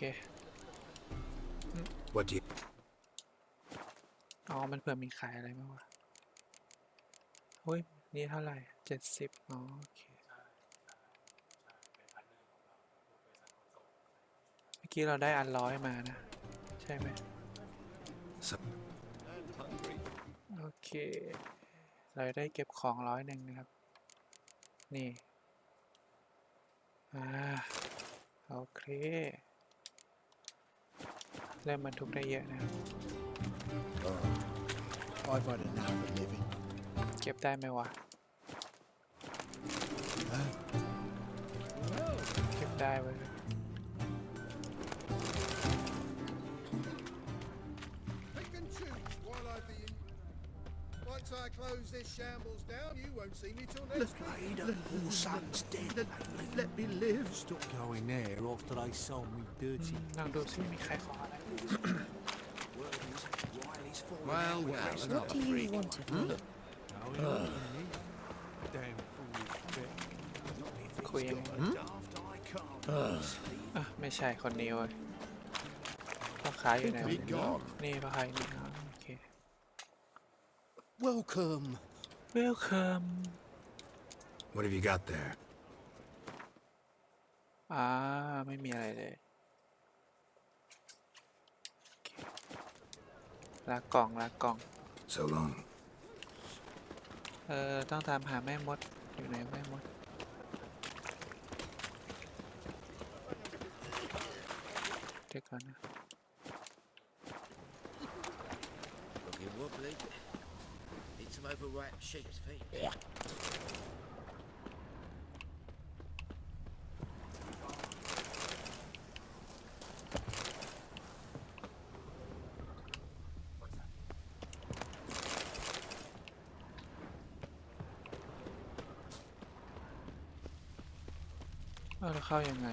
What do you... อ๋อมันเผื่อมีขายอะไรบ้างวะเฮ้ยนี่เท่าไหร่70อ๋อโอเคเมื่อกี้เราได้อัน100มานะใช่ไหมโอเคเราได้เก็บของ100นะครับนี่โอเคเริ่มบรรทุกได้เยอะนะครับ I've had enough of living. เก็บได้ไหมวะเก็บได้เว้ย Once I close this shambles down, you won't see me till next week. Your son's dead. Let me live. Stop going there after they sold me dirty. ลองดูซิมีใครขออะไร Well, What do you want of me? Damn foolish bit. คุยยังไงไม่ใช่คนนี้เว้ยพ่อค้าอยู่ไหนนี่พ่อค้าอยู่นี่โอเค Welcome. Welcome What have you got there? ไม่มีอะไรเลยลากล่อง So long. ต้องตามหาแม่มดอยู่ไหนแม่มดเดี๋ยวก่อนนะ Looking wobbly. Need some overripe sheep's feet. เราเข้ายังไง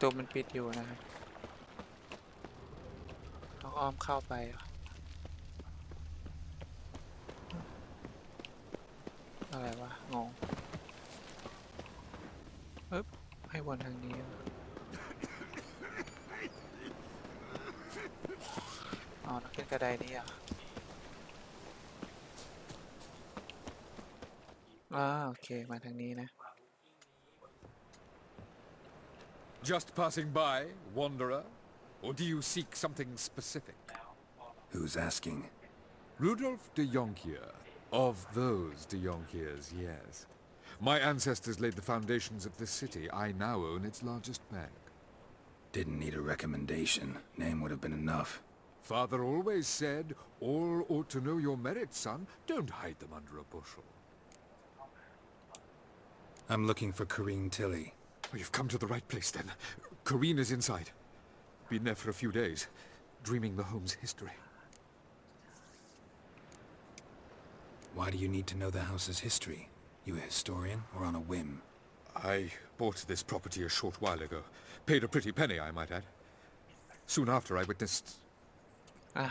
ตัวมันปิดอยู่นะครับต้องอ้อมเข้าไปอะไรวะงงให้วนทางนี้อ๋อแล้วขึ้นกระไดนี้อ่ะโอเคมาทางนี้นะ Just passing by, wanderer? Or do you seek something specific? Who's asking? Rudolf de Jonkier. Of those de Jonkiers, yes. My ancestors laid the foundations of this city. I now own its largest bank. Didn't need a recommendation. Name would have been enough. Father always said, all ought to know your merits, son. Don't hide them under a bushel. I'm looking for Corrine Tilly. Oh, you've come to the right place, then. Corrine is inside. Been there for a few days, dreaming the home's history. Why do you need to know the house's history? You a historian, or on a whim? I bought this property a short while ago. Paid a pretty penny, I might add. Soon after, I witnessed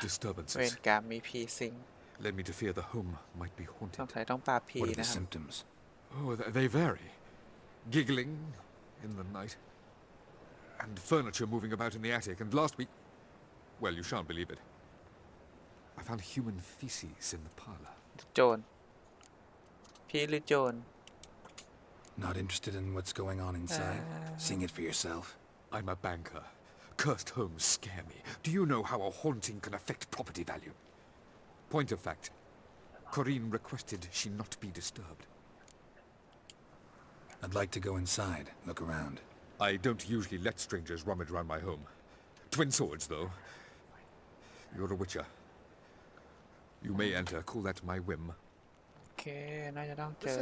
disturbances. เวรกรรมมีผีสิง Led me to fear the home might be ส haunted. งสัยต้องปราบผี What are นะ the ครับ symptoms? Oh, they vary. Giggling in the night. And furniture moving about in the attic. And last week... Well, you shan't believe it. I found human feces in the parlor. โจรผีหรือโจร Not interested in what's going on inside? Seeing it for yourself? I'm a banker. Cursed homes scare me. Do you know how a haunting can affect property value? Point of fact, Corrine requested she not be disturbed. I'd like to go inside, look around. I don't usually let strangers rummage around my home. Twin swords, though. You're a witcher. You may enter. Call that my whim. โอเคน่าจะต้องเจอ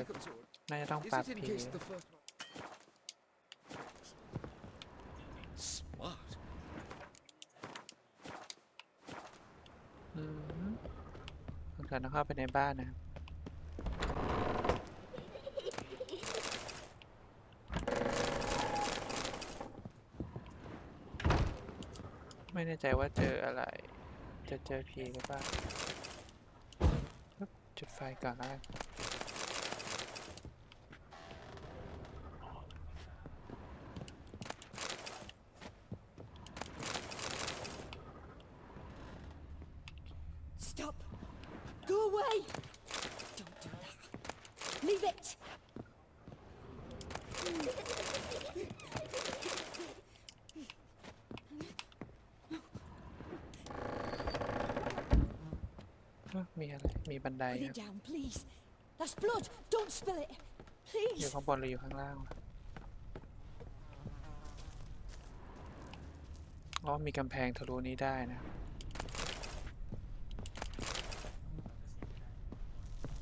น่าจะต้องปราบผี Smart. สงสัยต้องเข้าไปในบ้านนะไม่แน่ใจว่าเจออะไรจะเจอผีหรือเปล่าจุดไฟก่อนแล้วกัน Stop! Go away! Don't do that. Leave it! มีอะไรมีบันได Put it down, please. That's blood. Don't spill it. อยู่ Please. ข้างบนหรืออยู่ข้างล่างอ๋อมีกำแพงทะลุนี้ได้นะ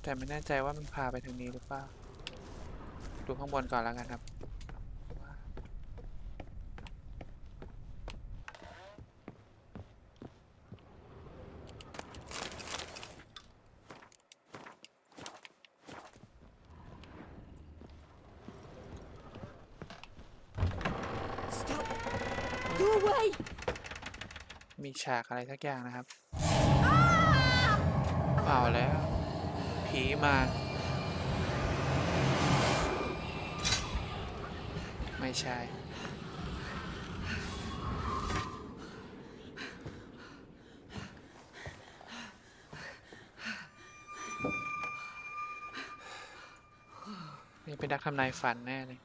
แต่ไม่แน่ใจว่ามันพาไปทางนี้หรือเปล่าดูข้างบนก่อนแล้วกันครับมีฉากอะไรสักอย่างนะครับเอาแล้วผีมาไม่ใช่นี่เป็นนักทำนายฝันแน่เลย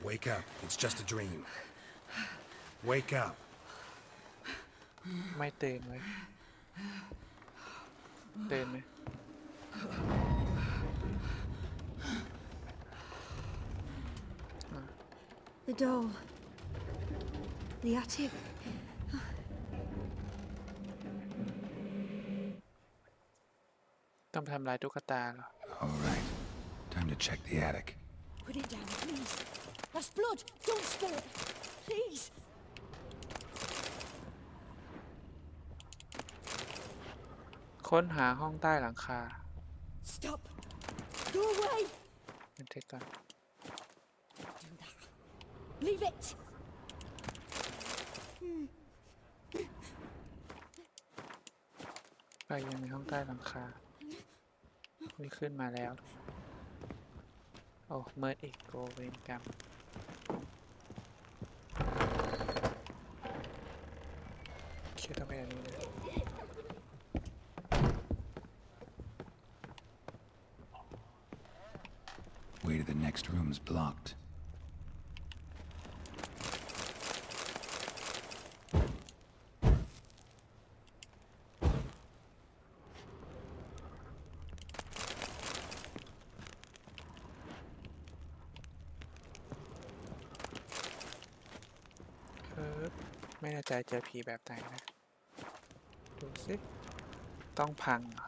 Wake up. It's just a dream. Wake up. ไม่ตื่นไว้ตื่นไหม The doll. The attic. ต้องทำลายตุ๊กตาเหรอ All right. Time to check the attic. Put it down, please. That's blood. Don't spill it. Please. ค้นหาห้องใต้หลังคา Stop. Go away. บันทึกก่อน Leave it. ไปยังในห้องใต้หลังคานี่ขึ้นมาแล้วโอ้เมิร์ดอีกโกเวนกรรมคิดต้องไปอันนี้นะ Way to the next room's blocked.ไม่แน่ใจเจอผีแบบไหนนะดูสิต้องพังเหรอ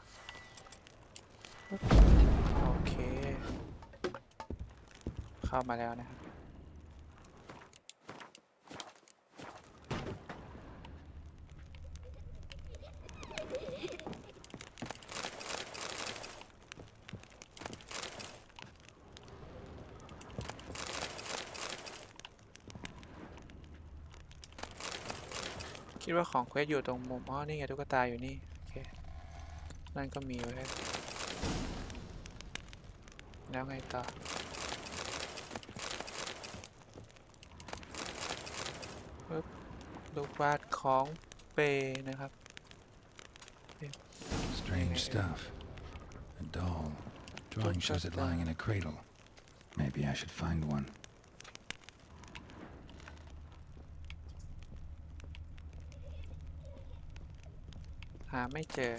โอเคเข้ามาแล้วนะครับคิดว่าของเควสอยู่ตรงมุมอ๋อนี่ไงตุ๊กตาอยู่นี่โอเคนั่นก็มีไว้แล้วไงต่อปึ๊บลูกวาดของเปนะครับ Strange stuff. A doll. Drawing shows it lying in a cradle. Maybe I should find one. หาไม่เจอ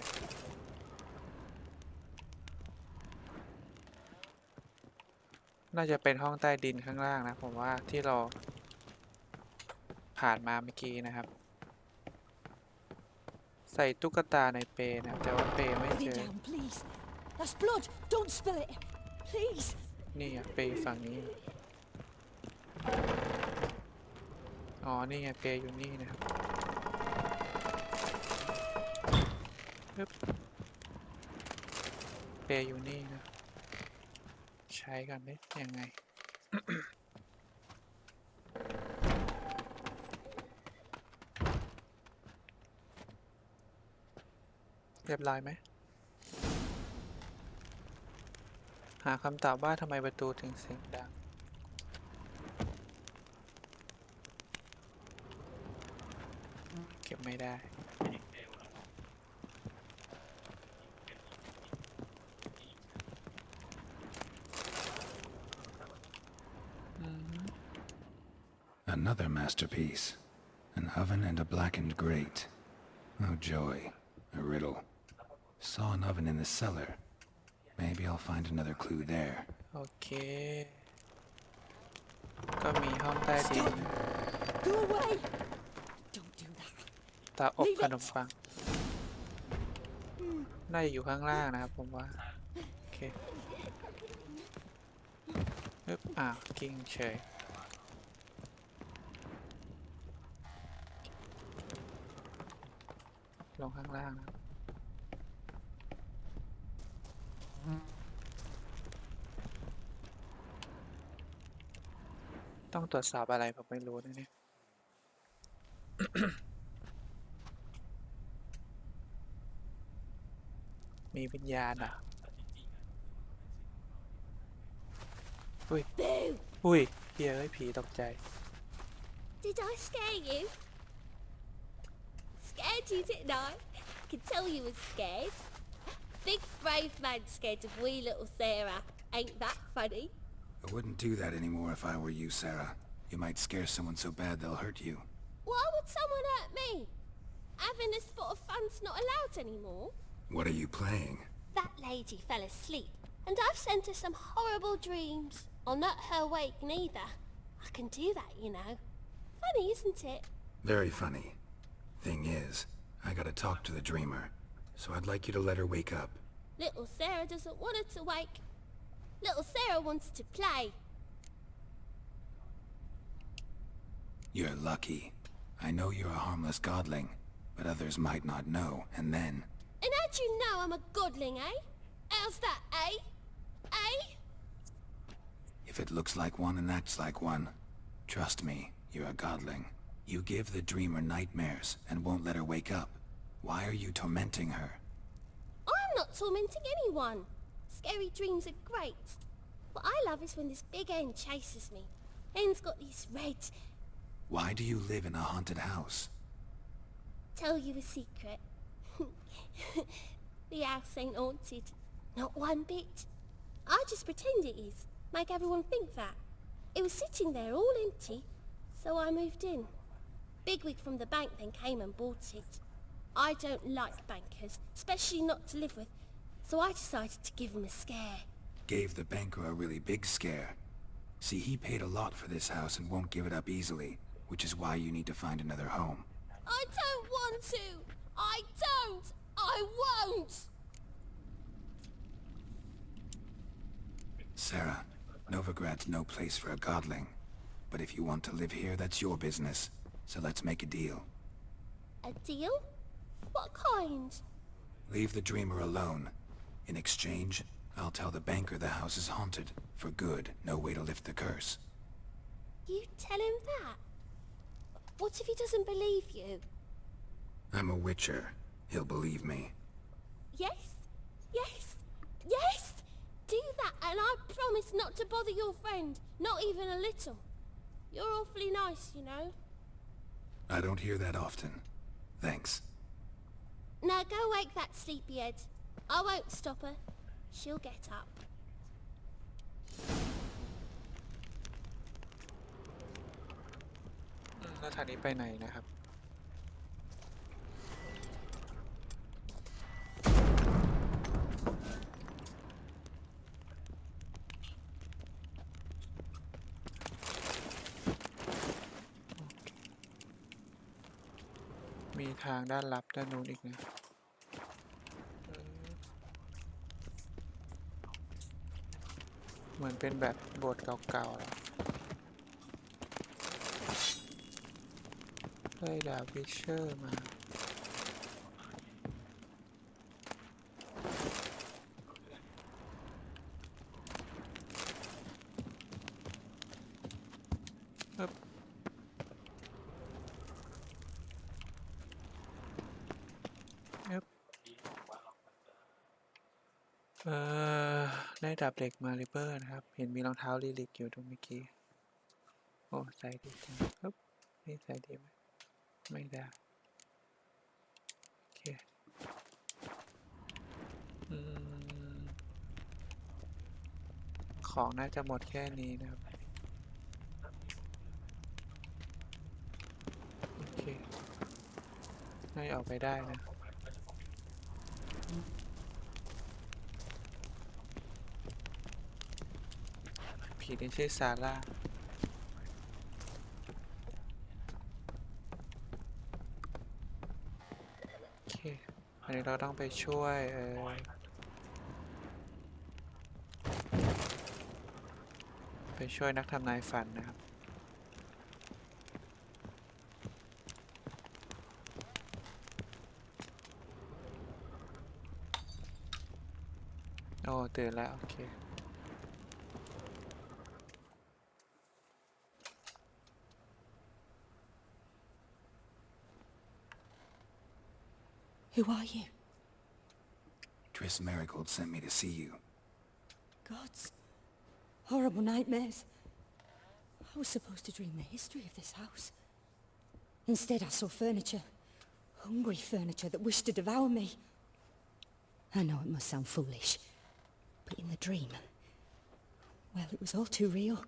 น่าจะเป็นห้องใต้ดินข้างล่างนะผมว่าที่เราผ่านมาเมื่อกี้นะครับใส่ตุ๊กตาในเปนะแต่ว่าเปไม่เจอ That's blood. Don't spill it, please. นี่อ่ะเปฝั่งนี้อ๋อนี่ไงเปอยู่นี่นะครับเปอยู่นี่นะใช้กันได้ยังไง เรียบร้อยไหมหาคำตอบว่าทำไมประตูถึงเสียงดังเก็บไม่ได้Another masterpiece. An oven and a blackened grate. Oh joy. A riddle. Saw an oven in the cellar. Maybe I'll find another clue there. โอเคก็มีห้องใต้ดิน Go away. Don't do that. เตาอบขนมปังน่าจะอยู่ข้างล่างนะครับผมว่าโอเคปึ๊บกิ้งเฉยลงข้างล่างนะต้องตรวจสอบอะไรผมไม่รู้นะเนี่ย มีวิญญาณอ่ะอุ้ยอุ้ยเฮียเอ้ยผีตกใจ Did I scare you? Scared you, didn't I? I can tell you was scared. Big brave man scared of wee little Sarah. Ain't that funny? I wouldn't do that anymore if I were you, Sarah. You might scare someone so bad they'll hurt you. Why would someone hurt me? Having a spot of fun's not allowed anymore. What are you playing? That lady fell asleep, and I've sent her some horrible dreams. I'll not her wake neither. I can do that, you know. Funny, isn't it? Very funny. Thing is, I gotta talk to the dreamer, so I'd like you to let her wake up. Little Sarah doesn't want her to wake. Little Sarah wants to play. You're lucky. I know you're a harmless godling, but others might not know, and then... And how'd you know I'm a godling, eh? How's that, eh? Eh? If it looks like one and acts like one, trust me, you're a godling. You give the dreamer nightmares and won't let her wake up. Why are you tormenting her? I'm not tormenting anyone. Scary dreams are great. What I love is when this big hen chases me. Hen's got these red... Why do you live in a haunted house? Tell you a secret. The house ain't haunted. Not one bit. I just pretend it is. Make everyone think that. It was sitting there all empty, so I moved in. Bigwig from the bank then came and bought it. I don't like bankers, especially not to live with, so I decided to give him a scare. Gave the banker a really big scare. See, he paid a lot for this house and won't give it up easily, which is why you need to find another home. I don't want to! I don't! I won't! Sarah, Novigrad's no place for a godling. But if you want to live here, that's your business. So let's make a deal. A deal? What kind? Leave the dreamer alone. In exchange, I'll tell the banker the house is haunted. For good, no way to lift the curse. You tell him that? What if he doesn't believe you? I'm a witcher. He'll believe me. Yes? Yes? Yes! Do that and I promise not to bother your friend. Not even a little. You're awfully nice, you know. I don't hear that often. Thanks. Now go wake that sleepyhead. I won't stop her. She'll get up. แล้วทางนี้ไปไหนนะครับมีทางด้านลับด้านนู้นอีกนะเหมือนเป็นแบบโบสถ์เก่าๆแล้วได้ดาบวิเชอร์มาปึ๊บได้ดาบเหล็กมาริเบอร์นะครับเห็นมีรองเท้าลิลิกอยู่ตรงเมื่อกี้โอ้ใส่ดีจังปึ๊บนี่ใส่ดีไหมไม่ได้โอเคของน่าจะหมดแค่นี้นะครับโอเคให้ออกไปได้นะผีนี่ชื่อซาร่าโอเคอันนี้เราต้องไปช่วยนักทำนายฝันนะครับโอ้ตื่นแล้วโอเคWho are you? Triss Marigold sent me to see you. Gods. Horrible nightmares. I was supposed to dream the history of this house. Instead, I saw furniture. Hungry furniture that wished to devour me. I know it must sound foolish, but in the dream, well, it was all too real.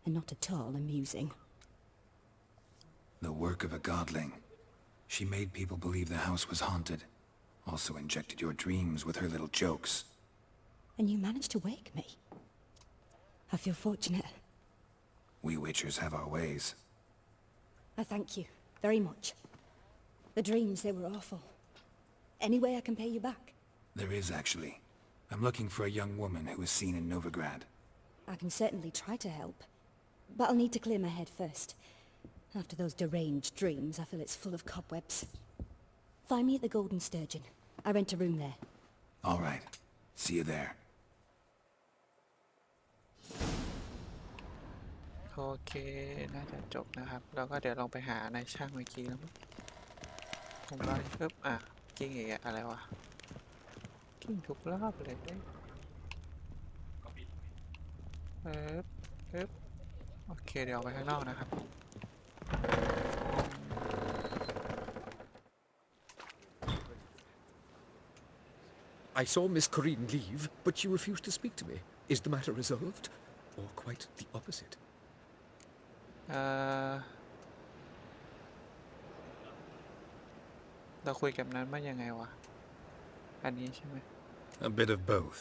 And not at all amusing. The work of a godling. She made people believe the house was haunted. Also injected your dreams with her little jokes. And you managed to wake me. I feel fortunate. We witchers have our ways. I thank you very much. The dreams, they were awful. Any way I can pay you back? There is, actually. I'm looking for a young woman who was seen in Novigrad. I can certainly try to help. But I'll need to clear my head first. After those deranged dreams, I feel it's full of cobwebs. Find me at the Golden Sturgeon. I rent a room there. All right. See you there. โอเคน่าจะจบนะครับแล้วก็เดี๋ยวลองไปหานายช่างเมื่อกี้แล้วผมว่าปึ๊บกิ้งอีกอะไรวะกิ้งทุกรอบเลยปึ๊บโอเคเดี๋ยวออกไปข้างนอกนะครับ I saw Miss Corinne leave, but she refused to speak to me. Is the matter resolved? Or quite the opposite? เราคุยกับนั้นว่ายังไงวะอันนี้ใช่ไหม A bit of both.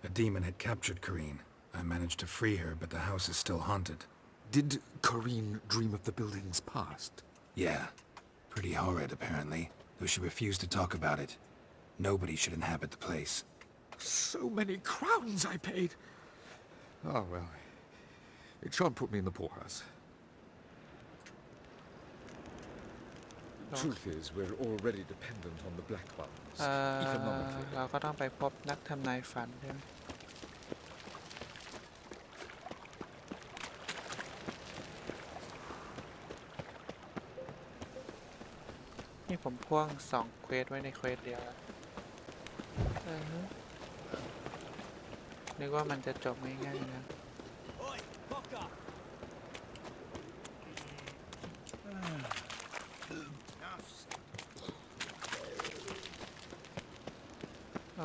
A demon had captured Corinne. I managed to free her, but the house is still haunted. Did Corinne dream of the building's past? Yeah. Pretty horrid, apparently, though she refused to talk about it. Nobody should inhabit the place. So many crowns I paid! Oh, well. It shan't put me in the poorhouse. Truth is, we're already dependent on the black ones. Economically. เราก็ต้องไปพบนักทำนายฝันใช่ไหมนี่ผมพ่วง2 เควสไว้ในเควสเดียวแล้วนึกว่ามันจะจบง่ายๆนะ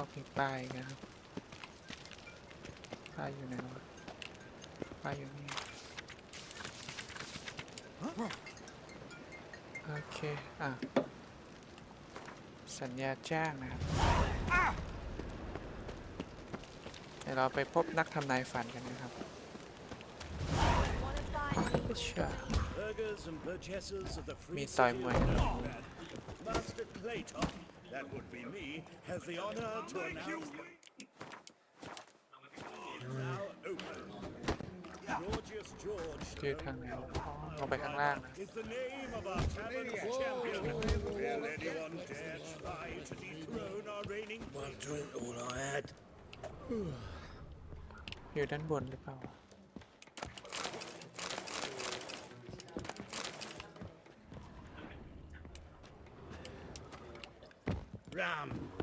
โอเคป้ายนะครับป้ายอยู่ไหนวะป้ายอยู่นี่โอเคสัญญาจ้างนะครับเดี๋ยวเราไปพบนักทำนายฝันกันนะครับมีต่อยมวยกันThat would be me, has the honor to announce now open. Georgius George คือทางไหนลงไปข้างล่างนะ is the name of our tavern champion. Will anyone dare try to dethrone our reigning? One drink all I had. อยู่ด้านบนหรือเปล่า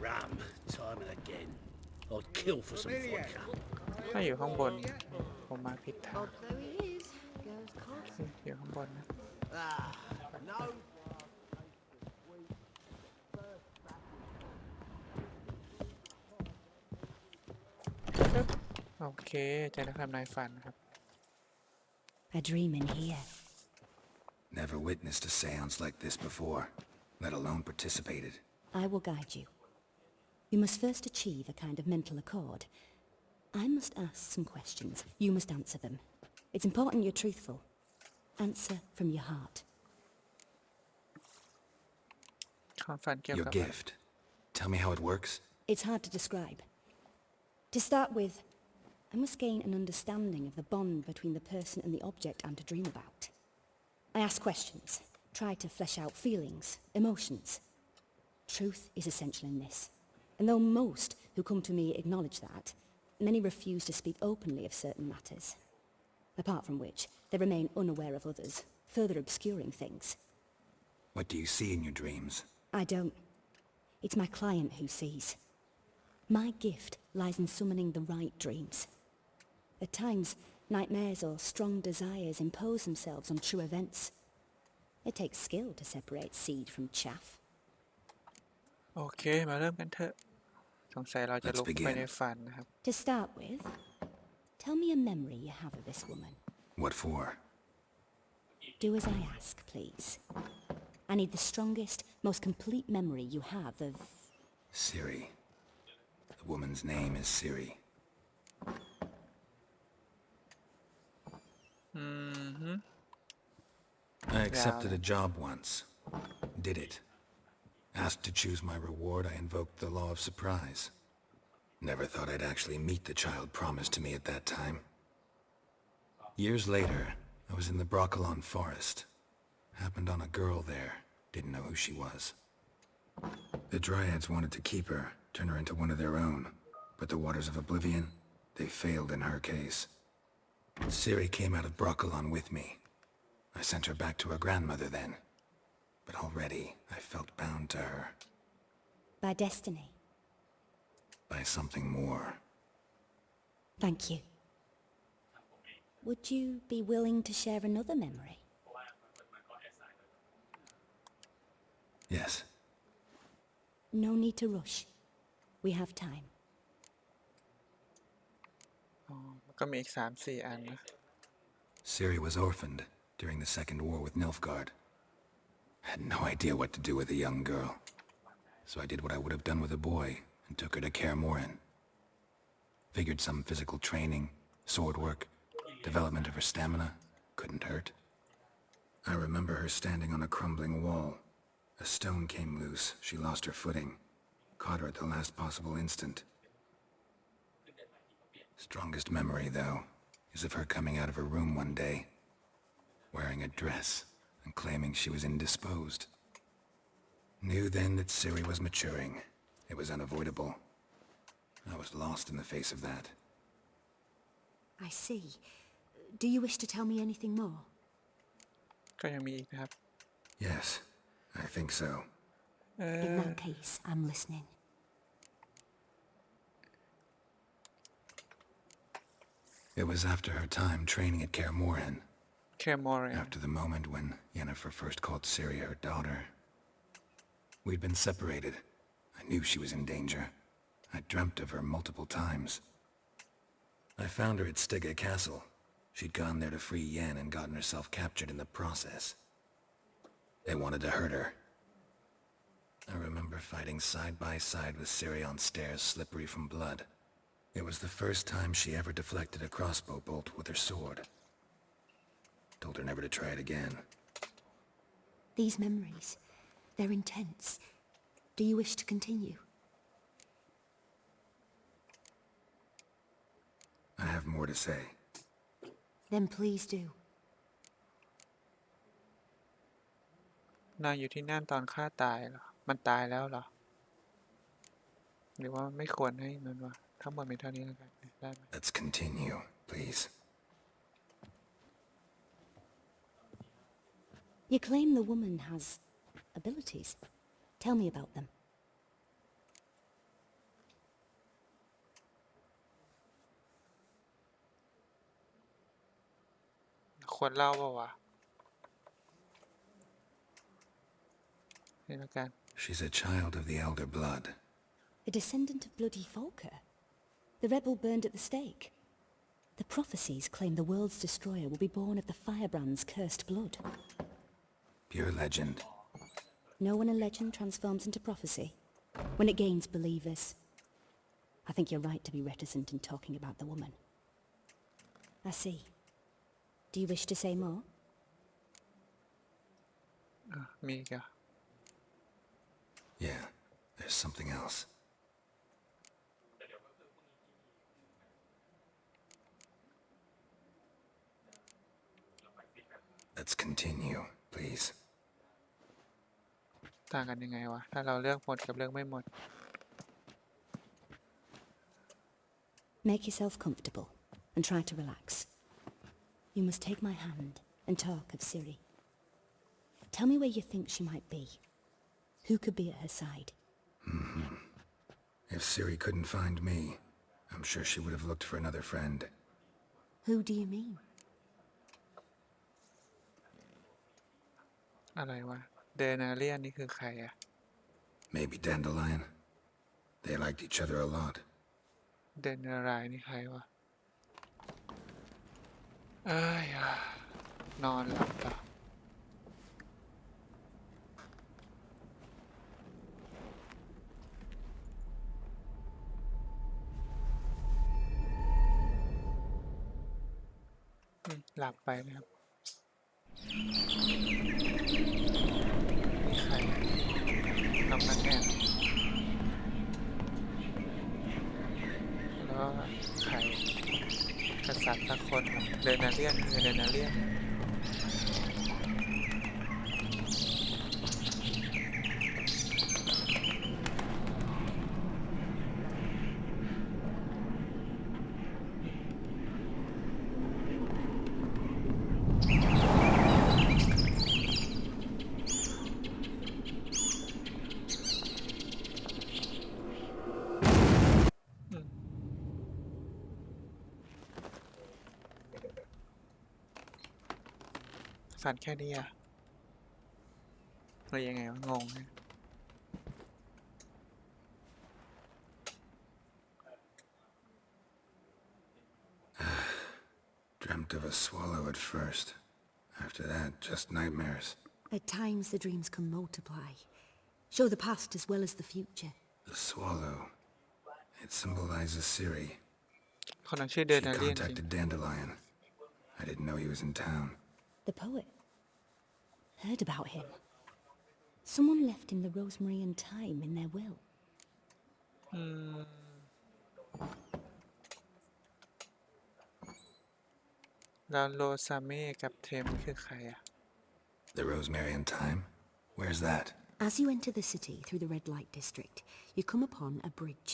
Ram, time and again. I'd kill for some vodka. ถ้าอยู่ข้างบนผมมาผิดทางอยู่ข้างบนนะโอเคเจอนักทำนายฝันครับ A dream in here. Never witnessed a seance like this before, let alone participated. I will guide you. You must first achieve a kind of mental accord. I must ask some questions. You must answer them. It's important you're truthful. Answer from your heart. ความฝันเกี่ยว Your กับ gift. Tell me how it works. It's hard to describe. To start with, I must gain an understanding of the bond between the person and the object I'm to dream about. I ask questions, try to flesh out feelings, emotions. Truth is essential in this, and though most who come to me acknowledge that, many refuse to speak openly of certain matters, apart from which they remain unaware of others, further obscuring things. What do you see in your dreams? I don't. It's my client who sees. My gift lies in summoning the right dreams. At times, nightmares or strong desires impose themselves on true events. It takes skill to separate seed from chaff. โอเคมาเริ่มกันเถอะสงสัยเราจะลุกไปในฝันนะครับ To start with, tell me a memory you have of this woman. What for? Do as I ask, please. I need the strongest, most complete memory you have of... Ciri. The woman's name is Ciri. I accepted a job once. Did it. Asked to choose my reward, I invoked the law of surprise. Never thought I'd actually meet the child promised to me at that time. Years later, I was in the Broccolon forest. Happened on a girl there. Didn't know who she was. The Dryads wanted to keep her, turn her into one of their own. But the Waters of Oblivion, they failed in her case. Ciri came out of Broccolon with me. I sent her back to her grandmother then. But already I felt bound to her. By destiny? By something more. Thank you. Would you be willing to share another memory? Yes. No need to rush. We have time. ก็มีอีก3-4 อันนะ Ciri was orphaned during the Second War with Nilfgaard. I had no idea what to do with a young girl. So I did what I would have done with a boy and took her to Kaer Morhen. Figured some physical training, sword work, development of her stamina couldn't hurt. I remember her standing on a crumbling wall. A stone came loose, she lost her footing. Caught her at the last possible instant. Strongest memory, though, is of her coming out of her room one day, wearing a dress and claiming she was indisposed. Knew then that Ciri was maturing. It was unavoidable. I was lost in the face of that. I see. Do you wish to tell me anything more? ก็ยังมีอีกนะครับ Yes, I think so. In that case, I'm listening. It was after her time training at Kaer Morhen. Kaer Morhen. After the moment when Yennefer first called Ciri her daughter. We'd been separated. I knew she was in danger. I dreamt of her multiple times. I found her at Stygga Castle. She'd gone there to free Yen and gotten herself captured in the process. They wanted to hurt her. I remember fighting side by side with Ciri on stairs slippery from blood. It was the first time she ever deflected a crossbow bolt with her sword. Told her never to try it again. These memories, they're intense. Do you wish to continue? I have more to say. Then please do. นายอยู่ที่นั่นตอนข้าตายเหรอ มันตายแล้วเหรอ หรือว่าไม่ควรให้มันวะทั้งหมดมีเท่านี้แล้วกันได้ไหม Let's continue, please. You claim the woman has abilities. Tell me about them. ควรเล่าเปล่าวะนี่แล้วกัน She's a child of the Elder Blood. A descendant of bloody Volker. The rebel burned at the stake. The prophecies claim the world's destroyer will be born of the firebrand's cursed blood. Pure legend. Know when a legend transforms into prophecy? When it gains believers. I think you're right to be reticent in talking about the woman. I see. Do you wish to say more? มีอีกอ่ะ Yeah, there's something else. Let's continue, please. ต่างกันยังไงวะ ถ้าเราเลือกหมดกับเลือกไม่หมด Make yourself comfortable and try to relax. You must take my hand and talk of Ciri. Tell me where you think she might be. Who could be at her side? If Ciri couldn't find me, I'm sure she would have looked for another friend. Who do you mean? อะไรวะ เดนาเลียนนี่คือใครอ่ะ Maybe Dandelion. They liked each other a lot. เดนารายนี่ใครวะ เอ้ยนอนหลับต่อหลับไปนะครับนี่ใครน้องนักแน่แล้วก็ใครกษัตริย์สักคนเดนาเลียนคือเดนาเลียน ฝันแค่นี้อะหรือยังไงวะงงนะ Dreamt of a swallow at first. After that, just nightmares. At times the dreams can multiply. Show the past as well as the future. The swallow. It symbolizes Ciri. คนนั้นชื่อเด She นเลียน contacted Dandelion. I didn't know he was in town. The poet. Heard about him. Someone left him the rosemary and thyme in their will. แล้วโรซาเม่กับเทมคือใครอะ The rosemary and thyme? Where's that? As you enter the city through the red light district, you come upon a bridge.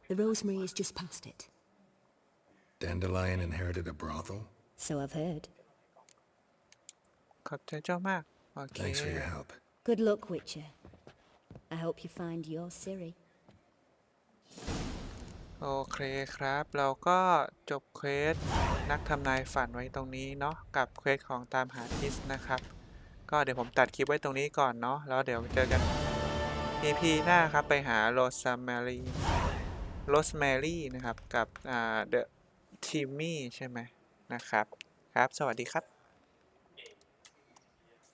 The rosemary is just past it. Dandelion inherited a brothel? So I've heard. ขอบใจเจ้ามากโอเค Thanks for your help. Good luck, Witcher. I hope you find your Ciri. โอเคครับเราก็จบเควสนักทำนายฝันไว้ตรงนี้เนาะกับเควสของตามหาทิสนะครับก็เดี๋ยวผมตัดคลิปไว้ตรงนี้ก่อนเนาะแล้วเดี๋ยวเจอกัน EP หน้าครับไปหาโรสแมรี่นะครับกับเดอะทิมมี่ใช่ไหมนะครับครับสวัสดีครับ